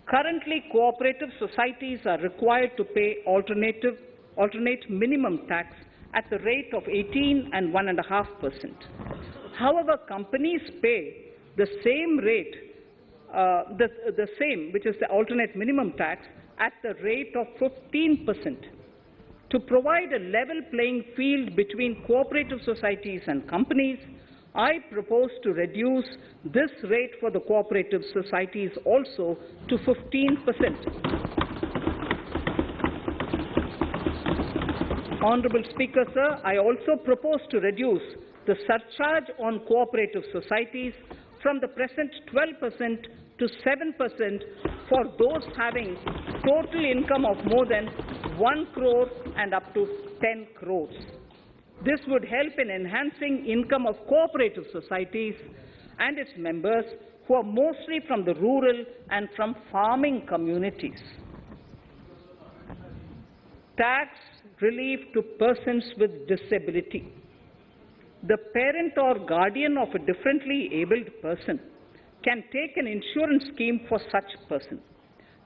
Currently, cooperative societies are required to pay alternate minimum tax at the rate of 18 and 1.5%. However, companies pay the same rate, the same, which is the alternate minimum tax, at the rate of 15%. To provide a level playing field between cooperative societies and companies, I propose to reduce this rate for the cooperative societies also to 15%. Honourable Speaker, sir, I also propose to reduce the surcharge on cooperative societies from the present 12% to 7% for those having total income of more than 1 crore and up to 10 crores. This would help in enhancing income of cooperative societies and its members who are mostly from the rural and from farming communities. Tax relief to persons with disability. The parent or guardian of a differently abled person can take an insurance scheme for such person.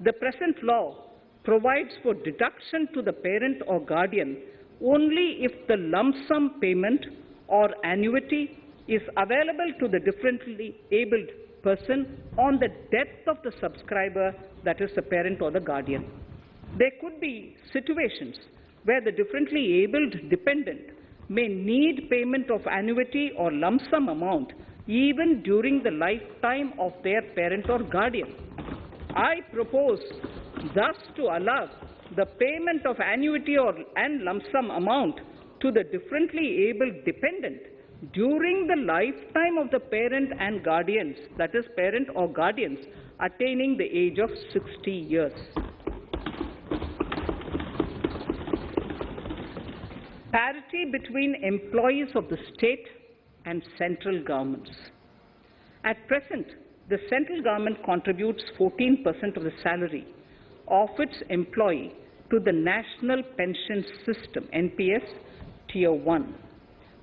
The present law provides for deduction to the parent or guardian only if the lump sum payment or annuity is available to the differently abled person on the death of the subscriber, that is the parent or the guardian. There could be situations where the differently abled dependent may need payment of annuity or lump sum amount even during the lifetime of their parent or guardian. I propose thus to allow the payment of annuity and lump sum amount to the differently abled dependent during the lifetime of the parent and guardians, that is parent or guardians, attaining the age of 60 years. Parity between employees of the state and central governments. At present, the central government contributes 14% of the salary of its employee to the National Pension System, NPS, Tier 1.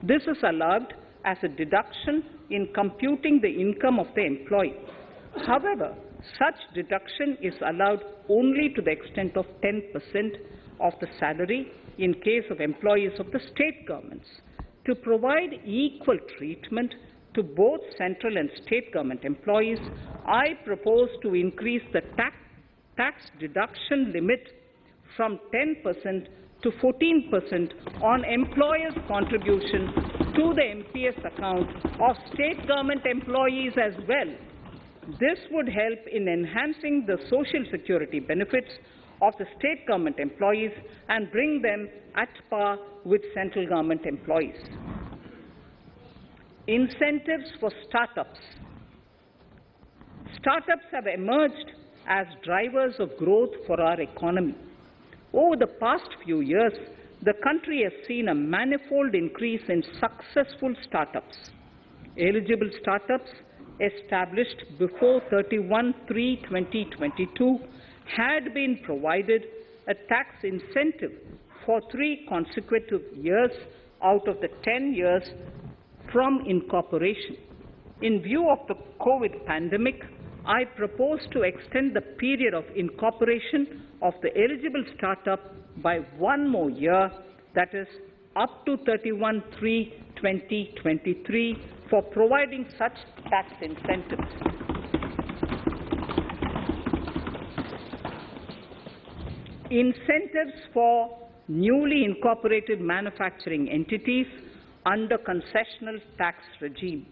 This is allowed as a deduction in computing the income of the employee. However, such deduction is allowed only to the extent of 10% of the salary in case of employees of the state governments. To provide equal treatment to both central and state government employees, I propose to increase the tax deduction limit from 10% to 14% on employers' contribution to the MPS account of state government employees as well. This would help in enhancing the social security benefits of the state government employees and bring them at par with central government employees. Incentives for startups. Startups have emerged as drivers of growth for our economy. Over the past few years, the country has seen a manifold increase in successful startups. Eligible startups established before 31/3/2022 had been provided a tax incentive for 3 consecutive years out of the 10 years from incorporation. In view of the COVID pandemic, I propose to extend the period of incorporation of the eligible startup by 1 more year, that is, up to 31/3/2023, for providing such tax incentives. Incentives for newly incorporated manufacturing entities under concessional tax regime.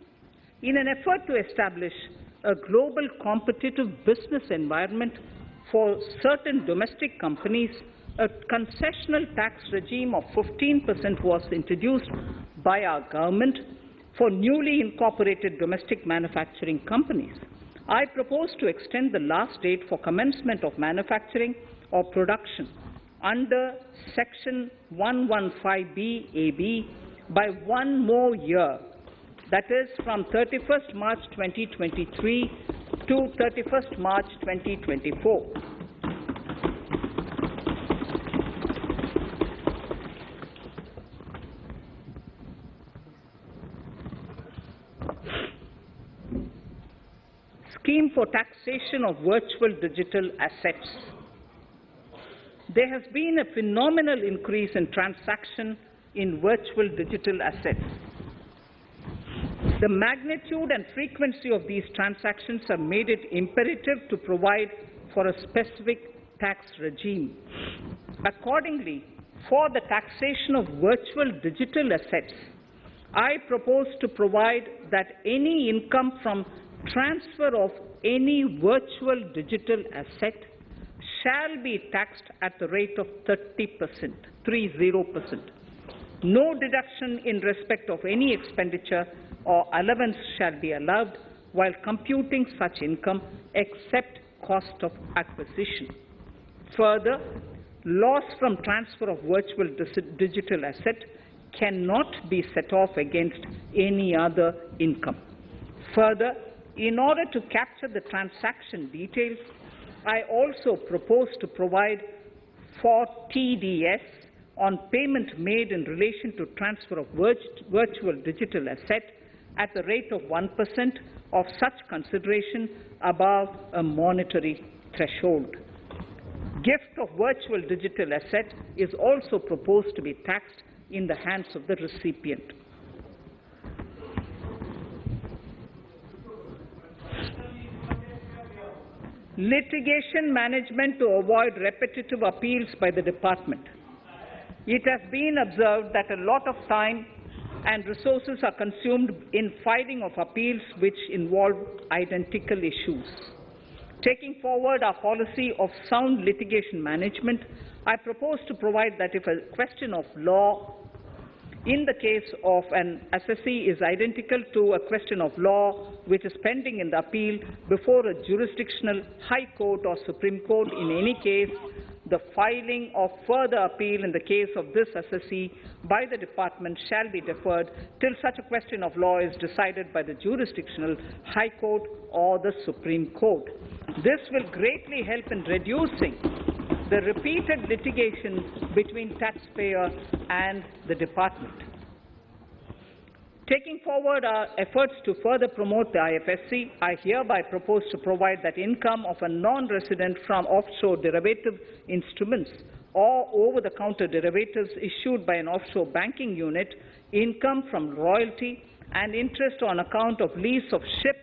In an effort to establish a global competitive business environment for certain domestic companies, a concessional tax regime of 15% was introduced by our government for newly incorporated domestic manufacturing companies. I propose to extend the last date for commencement of manufacturing or production under Section 115B(ab) by 1 more year, that is from 31st March 2023 to 31st March 2024. Scheme for taxation of virtual digital assets. There has been a phenomenal increase in transaction in virtual digital assets. The magnitude and frequency of these transactions have made it imperative to provide for a specific tax regime. Accordingly, for the taxation of virtual digital assets, I propose to provide that any income from transfer of any virtual digital asset shall be taxed at the rate of 30%, 30%. No deduction in respect of any expenditure or allowance shall be allowed while computing such income except cost of acquisition. Further, loss from transfer of virtual digital asset cannot be set off against any other income. Further, in order to capture the transaction details, I also propose to provide for TDS on payment made in relation to transfer of virtual digital asset at the rate of 1% of such consideration above a monetary threshold. Gift of virtual digital asset is also proposed to be taxed in the hands of the recipient. Litigation management to avoid repetitive appeals by the department. It has been observed that a lot of time and resources are consumed in filing of appeals which involve identical issues. Taking forward our policy of sound litigation management, I propose to provide that if a question of law in the case of an assessee is identical to a question of law which is pending in the appeal before a jurisdictional High Court or Supreme Court, in any case, the filing of further appeal in the case of this assessee by the department shall be deferred till such a question of law is decided by the jurisdictional High Court or the Supreme Court. This will greatly help in reducing the repeated litigation between taxpayer and the department. Taking forward our efforts to further promote the IFSC, I hereby propose to provide that income of a non-resident from offshore derivative instruments or over-the-counter derivatives issued by an offshore banking unit, income from royalty and interest on account of lease of ship,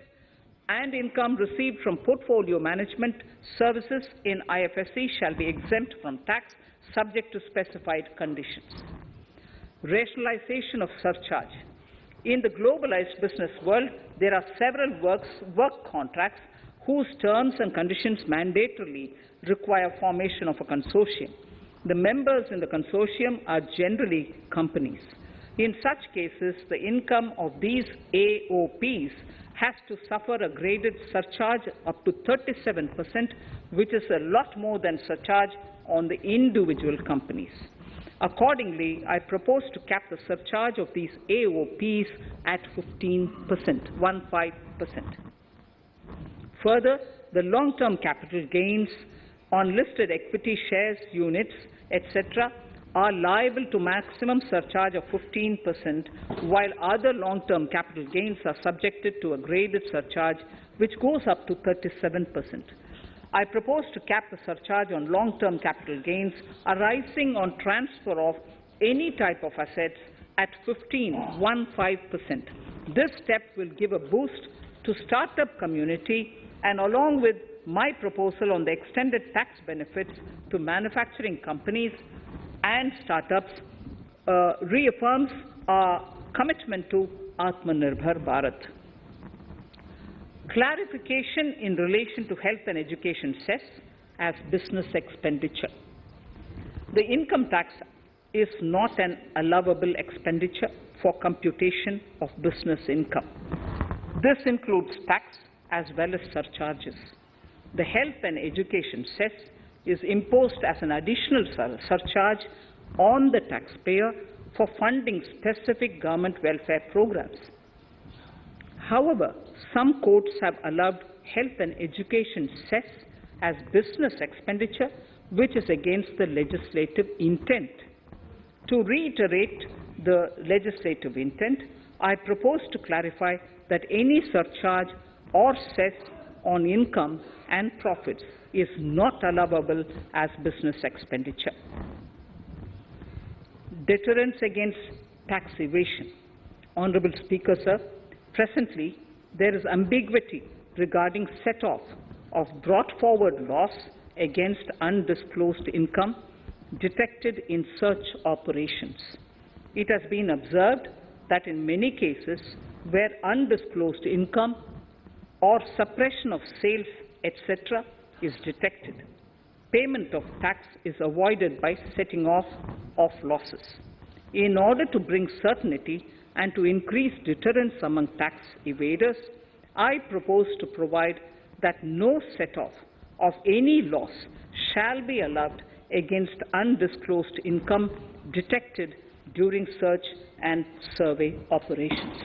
and income received from portfolio management services in IFSC shall be exempt from tax, subject to specified conditions. Rationalization of surcharge. In the globalized business world, there are several work contracts whose terms and conditions mandatorily require formation of a consortium. The members in the consortium are generally companies. In such cases, the income of these AOPs has to suffer a graded surcharge up to 37%, which is a lot more than surcharge on the individual companies. Accordingly, I propose to cap the surcharge of these AOPs at 15%, 15%. Further, the long-term capital gains on listed equity shares, units, etc., are liable to maximum surcharge of 15%, while other long-term capital gains are subjected to a graded surcharge which goes up to 37%. I propose to cap the surcharge on long-term capital gains arising on transfer of any type of assets at 15%. This step will give a boost to startup community, and along with my proposal on the extended tax benefits to manufacturing companies and startups, reaffirms our commitment to Atmanirbhar Bharat. Clarification in relation to health and education cess as business expenditure. The income tax is not an allowable expenditure for computation of business income. This includes tax as well as surcharges. The health and education cess is imposed as an additional surcharge on the taxpayer for funding specific government welfare programs. However, some courts have allowed health and education cess as business expenditure, which is against the legislative intent. To reiterate the legislative intent, I propose to clarify that any surcharge or cess on income and profits is not allowable as business expenditure. Deterrence against tax evasion. Honourable Speaker, sir, presently there is ambiguity regarding set-off of brought forward loss against undisclosed income detected in search operations. It has been observed that in many cases where undisclosed income or suppression of sales, etc., is detected, payment of tax is avoided by setting off of losses. In order to bring certainty and to increase deterrence among tax evaders, I propose to provide that no set-off of any loss shall be allowed against undisclosed income detected during search and survey operations.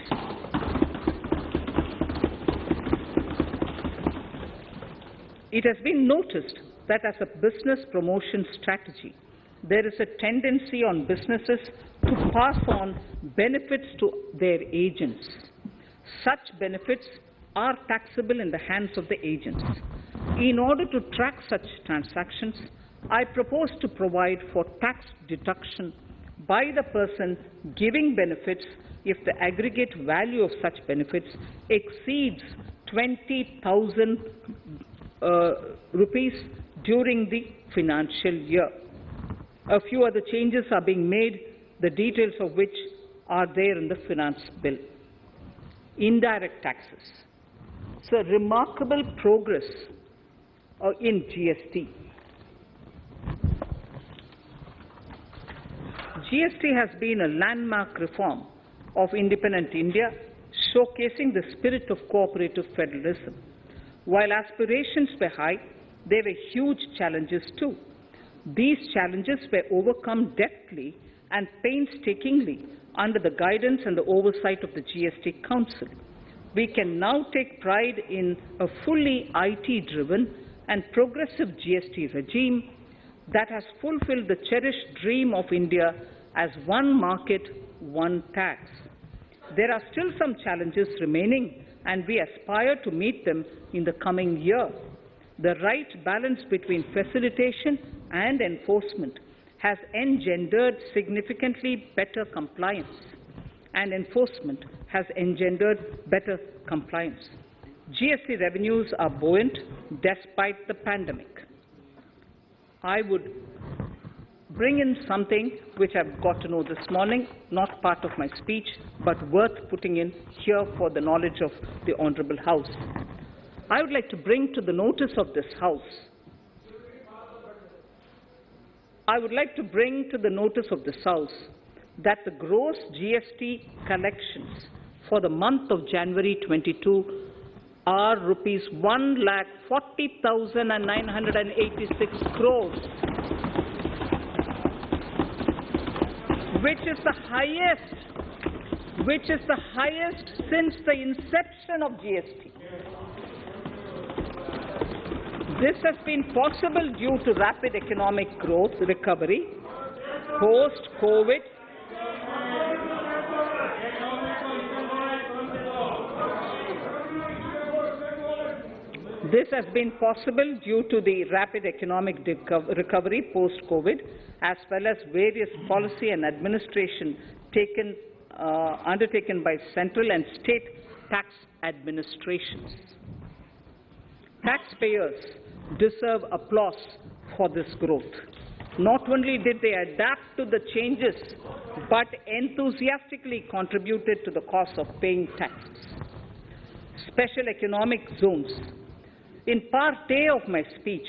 It has been noticed that as a business promotion strategy, there is a tendency on businesses to pass on benefits to their agents. Such benefits are taxable in the hands of the agents. In order to track such transactions, I propose to provide for tax deduction by the person giving benefits if the aggregate value of such benefits exceeds 20,000 rupees during the financial year. A few other changes are being made, the details of which are there in the finance bill. Indirect taxes. So, remarkable progress in GST. GST has been a landmark reform of independent India, showcasing the spirit of cooperative federalism. While aspirations were high, there were huge challenges too. These challenges were overcome deftly and painstakingly under the guidance and the oversight of the GST Council. we can now take pride in a fully IT-driven and progressive GST regime that has fulfilled the cherished dream of India as one market, one tax. There are still some challenges remaining, and we aspire to meet them in the coming year. The right balance between facilitation and enforcement has engendered significantly better compliance, and enforcement has engendered better compliance. GST revenues are buoyant despite the pandemic. I would bring in something which I've got to know this morning, not part of my speech, but worth putting in here for the knowledge of the Honourable House. I would like to bring to the notice of this House that the gross GST collections for the month of January 22 are rupees 1,40,986 crores, which is the highest since the inception of GST. This has been possible due to rapid economic growth, recovery, post-COVID, This has been possible due to the rapid economic recovery post-COVID, as well as various policy and administration undertaken by central and state tax administrations. Taxpayers deserve applause for this growth. Not only did they adapt to the changes, but enthusiastically contributed to the cost of paying taxes. Special economic zones. In part A of my speech,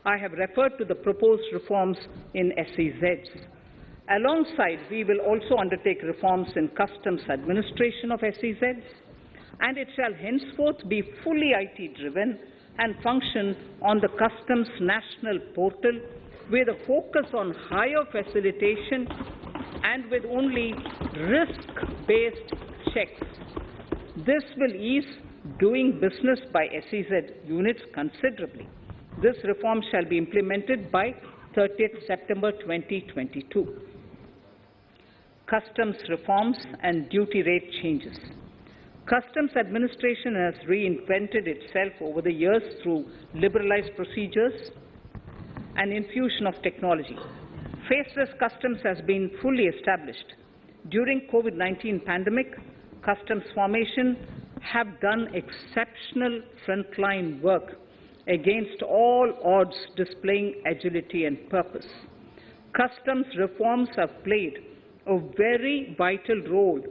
I have referred to the proposed reforms in SEZs. Alongside, we will also undertake reforms in customs administration of SEZs, and it shall henceforth be fully IT-driven and function on the Customs National Portal with a focus on higher facilitation and with only risk-based checks. This will ease doing business by SEZ units considerably. This reform shall be implemented by 30th September 2022. Customs reforms and duty rate changes. Customs administration has reinvented itself over the years through liberalized procedures and infusion of technology. Faceless customs has been fully established. During COVID-19 pandemic, customs formation have done exceptional frontline work against all odds, displaying agility and purpose. Customs reforms have played a very vital role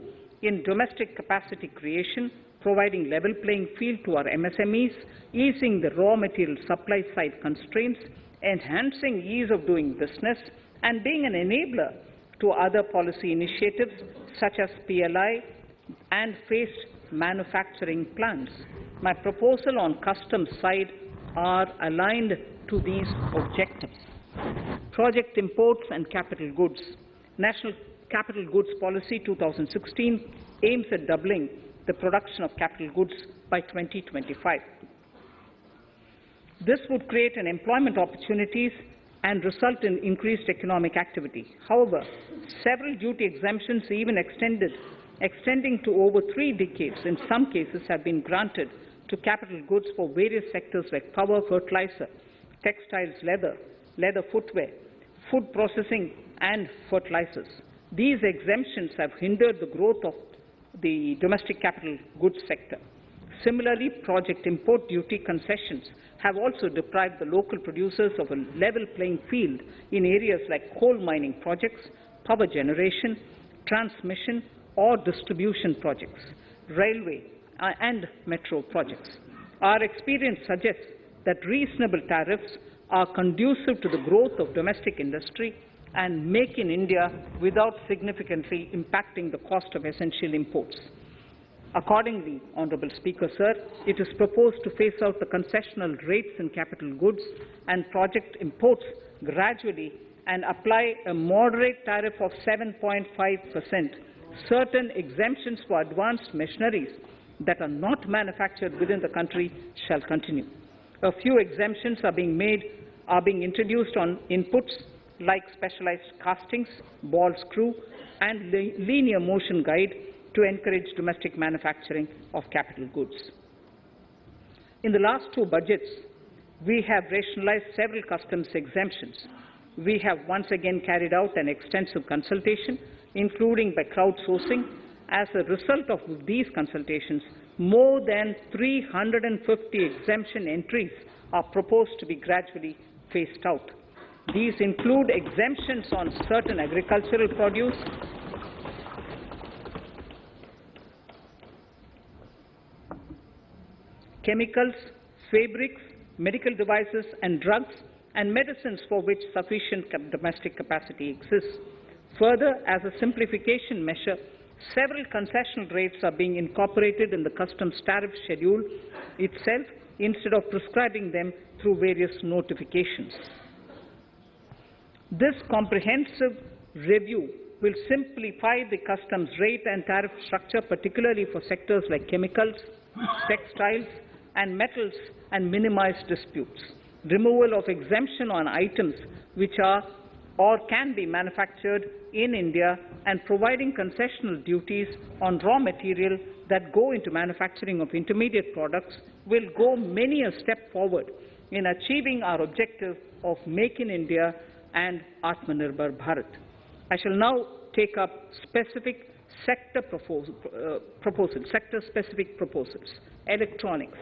in domestic capacity creation, providing level playing field to our MSMEs, easing the raw material supply side constraints, enhancing ease of doing business, and being an enabler to other policy initiatives such as PLI and phased manufacturing plans. My proposal on customs side are aligned to these objectives. Project imports and capital goods. National Capital Goods Policy 2016 aims at doubling the production of capital goods by 2025. This would create an employment opportunities and result in increased economic activity. However, several duty exemptions, even extending to over 3 decades, in some cases have been granted to capital goods for various sectors like power, fertilizer, textiles, leather footwear, food processing, and fertilizers. These exemptions have hindered the growth of the domestic capital goods sector. Similarly, project import duty concessions have also deprived the local producers of a level playing field in areas like coal mining projects, power generation, transmission or distribution projects, railway and metro projects. Our experience suggests that reasonable tariffs are conducive to the growth of domestic industry and make in India without significantly impacting the cost of essential imports. Accordingly, Honourable Speaker, Sir, it is proposed to phase out the concessional rates in capital goods and project imports gradually and apply a moderate tariff of 7.5%, certain exemptions for advanced machineries that are not manufactured within the country shall continue. A few exemptions are being introduced on inputs like specialized castings, ball screw, and linear motion guide to encourage domestic manufacturing of capital goods. In the last two budgets, we have rationalized several customs exemptions. We have once again carried out an extensive consultation, including by crowdsourcing. As a result of these consultations, more than 350 exemption entries are proposed to be gradually phased out. These include exemptions on certain agricultural produce, chemicals, fabrics, medical devices and drugs, and medicines for which sufficient domestic capacity exists. Further, as a simplification measure, several concessional rates are being incorporated in the customs tariff schedule itself instead of prescribing them through various notifications. This comprehensive review will simplify the customs rate and tariff structure, particularly for sectors like chemicals, textiles, and metals, and minimize disputes. Removal of exemption on items which are or can be manufactured in India, and providing concessional duties on raw material that go into manufacturing of intermediate products will go many a step forward in achieving our objective of Make in India and Atmanirbhar Bharat. I shall now take up specific sector-specific proposals. Electronics.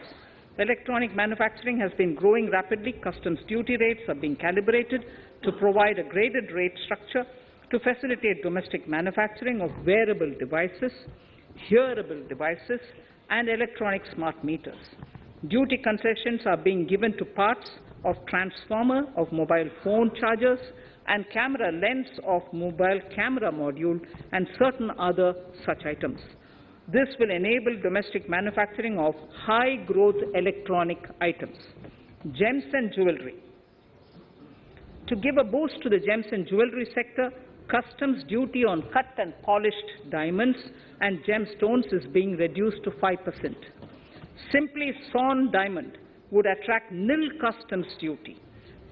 Electronic manufacturing has been growing rapidly. Customs duty rates are being calibrated to provide a graded rate structure to facilitate domestic manufacturing of wearable devices, hearable devices, and electronic smart meters. Duty concessions are being given to parts of transformer of mobile phone chargers and camera lens of mobile camera module and certain other such items. This will enable domestic manufacturing of high-growth electronic items. Gems and jewelry. To give a boost to the gems and jewelry sector, customs duty on cut and polished diamonds and gemstones is being reduced to 5%. Simply sawn diamond would attract nil customs duty.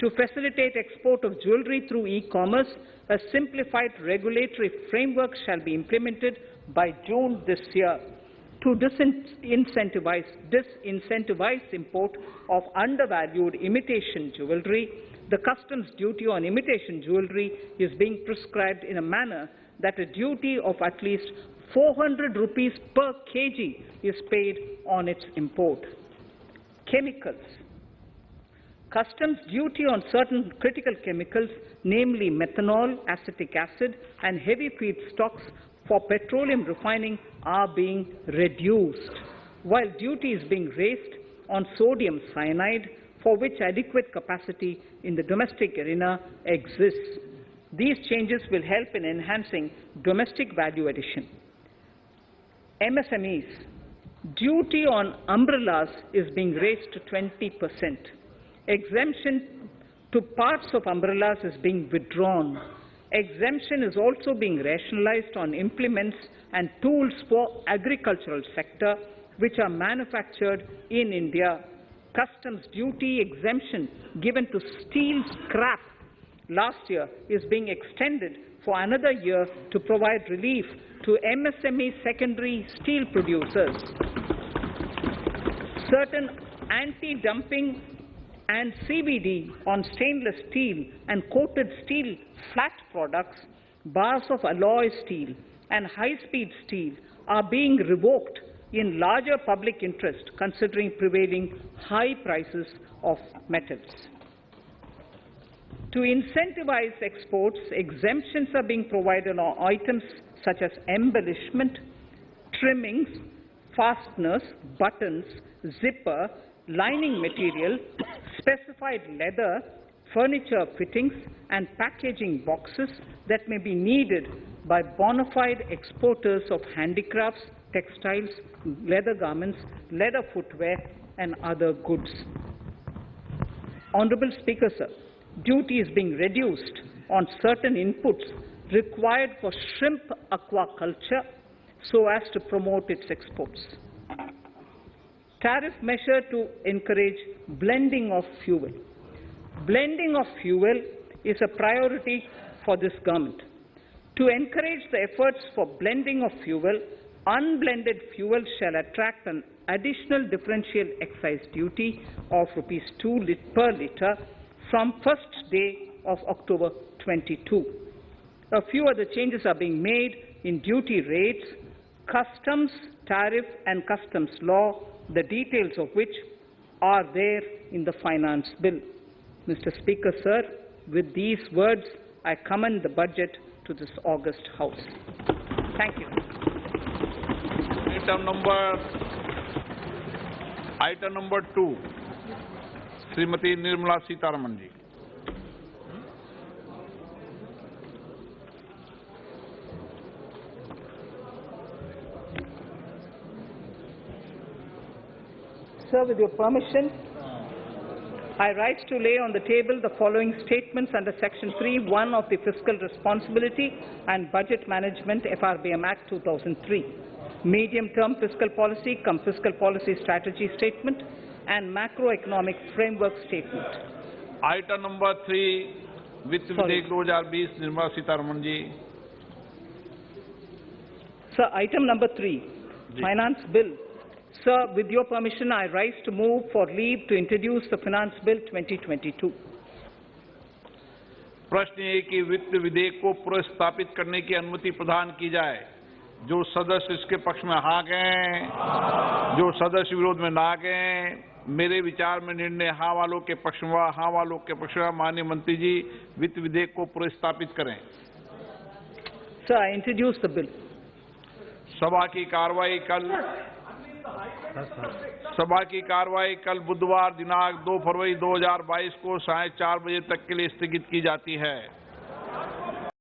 To facilitate export of jewelry through e-commerce, a simplified regulatory framework shall be implemented by June this year to disincentivize import of undervalued imitation jewelry. The customs duty on imitation jewelry is being prescribed in a manner that a duty of at least 400 rupees per kg is paid on its import. Chemicals. Customs duty on certain critical chemicals, namely methanol, acetic acid, and heavy feedstocks for petroleum refining are being reduced, while duty is being raised on sodium cyanide, for which adequate capacity in the domestic arena exists. These changes will help in enhancing domestic value addition. MSMEs. Duty on umbrellas is being raised to 20%. Exemption to parts of umbrellas is being withdrawn. Exemption is also being rationalized on implements and tools for agricultural sector which are manufactured in India. Customs duty exemption given to steel scrap last year is being extended for another year to provide relief to MSME secondary steel producers. Certain anti-dumping and CVD on stainless steel and coated steel flat products, bars of alloy steel and high-speed steel are being revoked in larger public interest considering prevailing high prices of metals. To incentivize exports, exemptions are being provided on items such as embellishment, trimmings, fasteners, buttons, zipper, lining material, specified leather, furniture fittings, and packaging boxes that may be needed by bona fide exporters of handicrafts, textiles, leather garments, leather footwear, and other goods. Honourable Speaker, sir, duty is being reduced on certain inputs required for shrimp aquaculture so as to promote its exports. tariff measure to encourage blending of fuel. Blending of fuel is a priority for this government. To encourage the efforts for blending of fuel, unblended fuel shall attract an additional differential excise duty of ₹2 per litre from first day of October 22. A few other changes are being made in duty rates, customs, tariff and customs law, the details of which are there in the finance bill. Mr. Speaker, sir, with these words, I commend the budget to this august House. Thank you. Item number 2, Srimati Nirmala Sitharaman ji. Sir, with your permission, I rise to lay on the table the following statements under Section 3(1) of the Fiscal Responsibility and Budget Management FRBM Act 2003, Medium-Term Fiscal Policy cum Fiscal Policy Strategy Statement and Macroeconomic Framework Statement. Item number 3, Vitt Videk 2020, Nirmala Sitharaman ji. Sir, item number 3, Finance Bill. Sir, with your permission, I rise to move for leave to introduce the Finance Bill 2022. प्रश्न ये कि वित्त विधेयक को पुनर्स्थापित करने की अनुमति प्रदान की जाए। जो सदस्य इसके पक्ष में हाँ कहें, जो सदस्य विरोध में ना कहें, मेरे विचार में निर्णय हाँ वालों के पक्ष में, हाँ वालों के पक्ष में। माननीय मंत्री जी, वित्त विधेयक को पुनर्स्थापित करें। Sir, I introduce the bill. सभा की कार्रवाई कल बुधवार दिनांक 2 फरवरी 2022 को 4:30 बजे तक के लिए स्थगित की जाती है।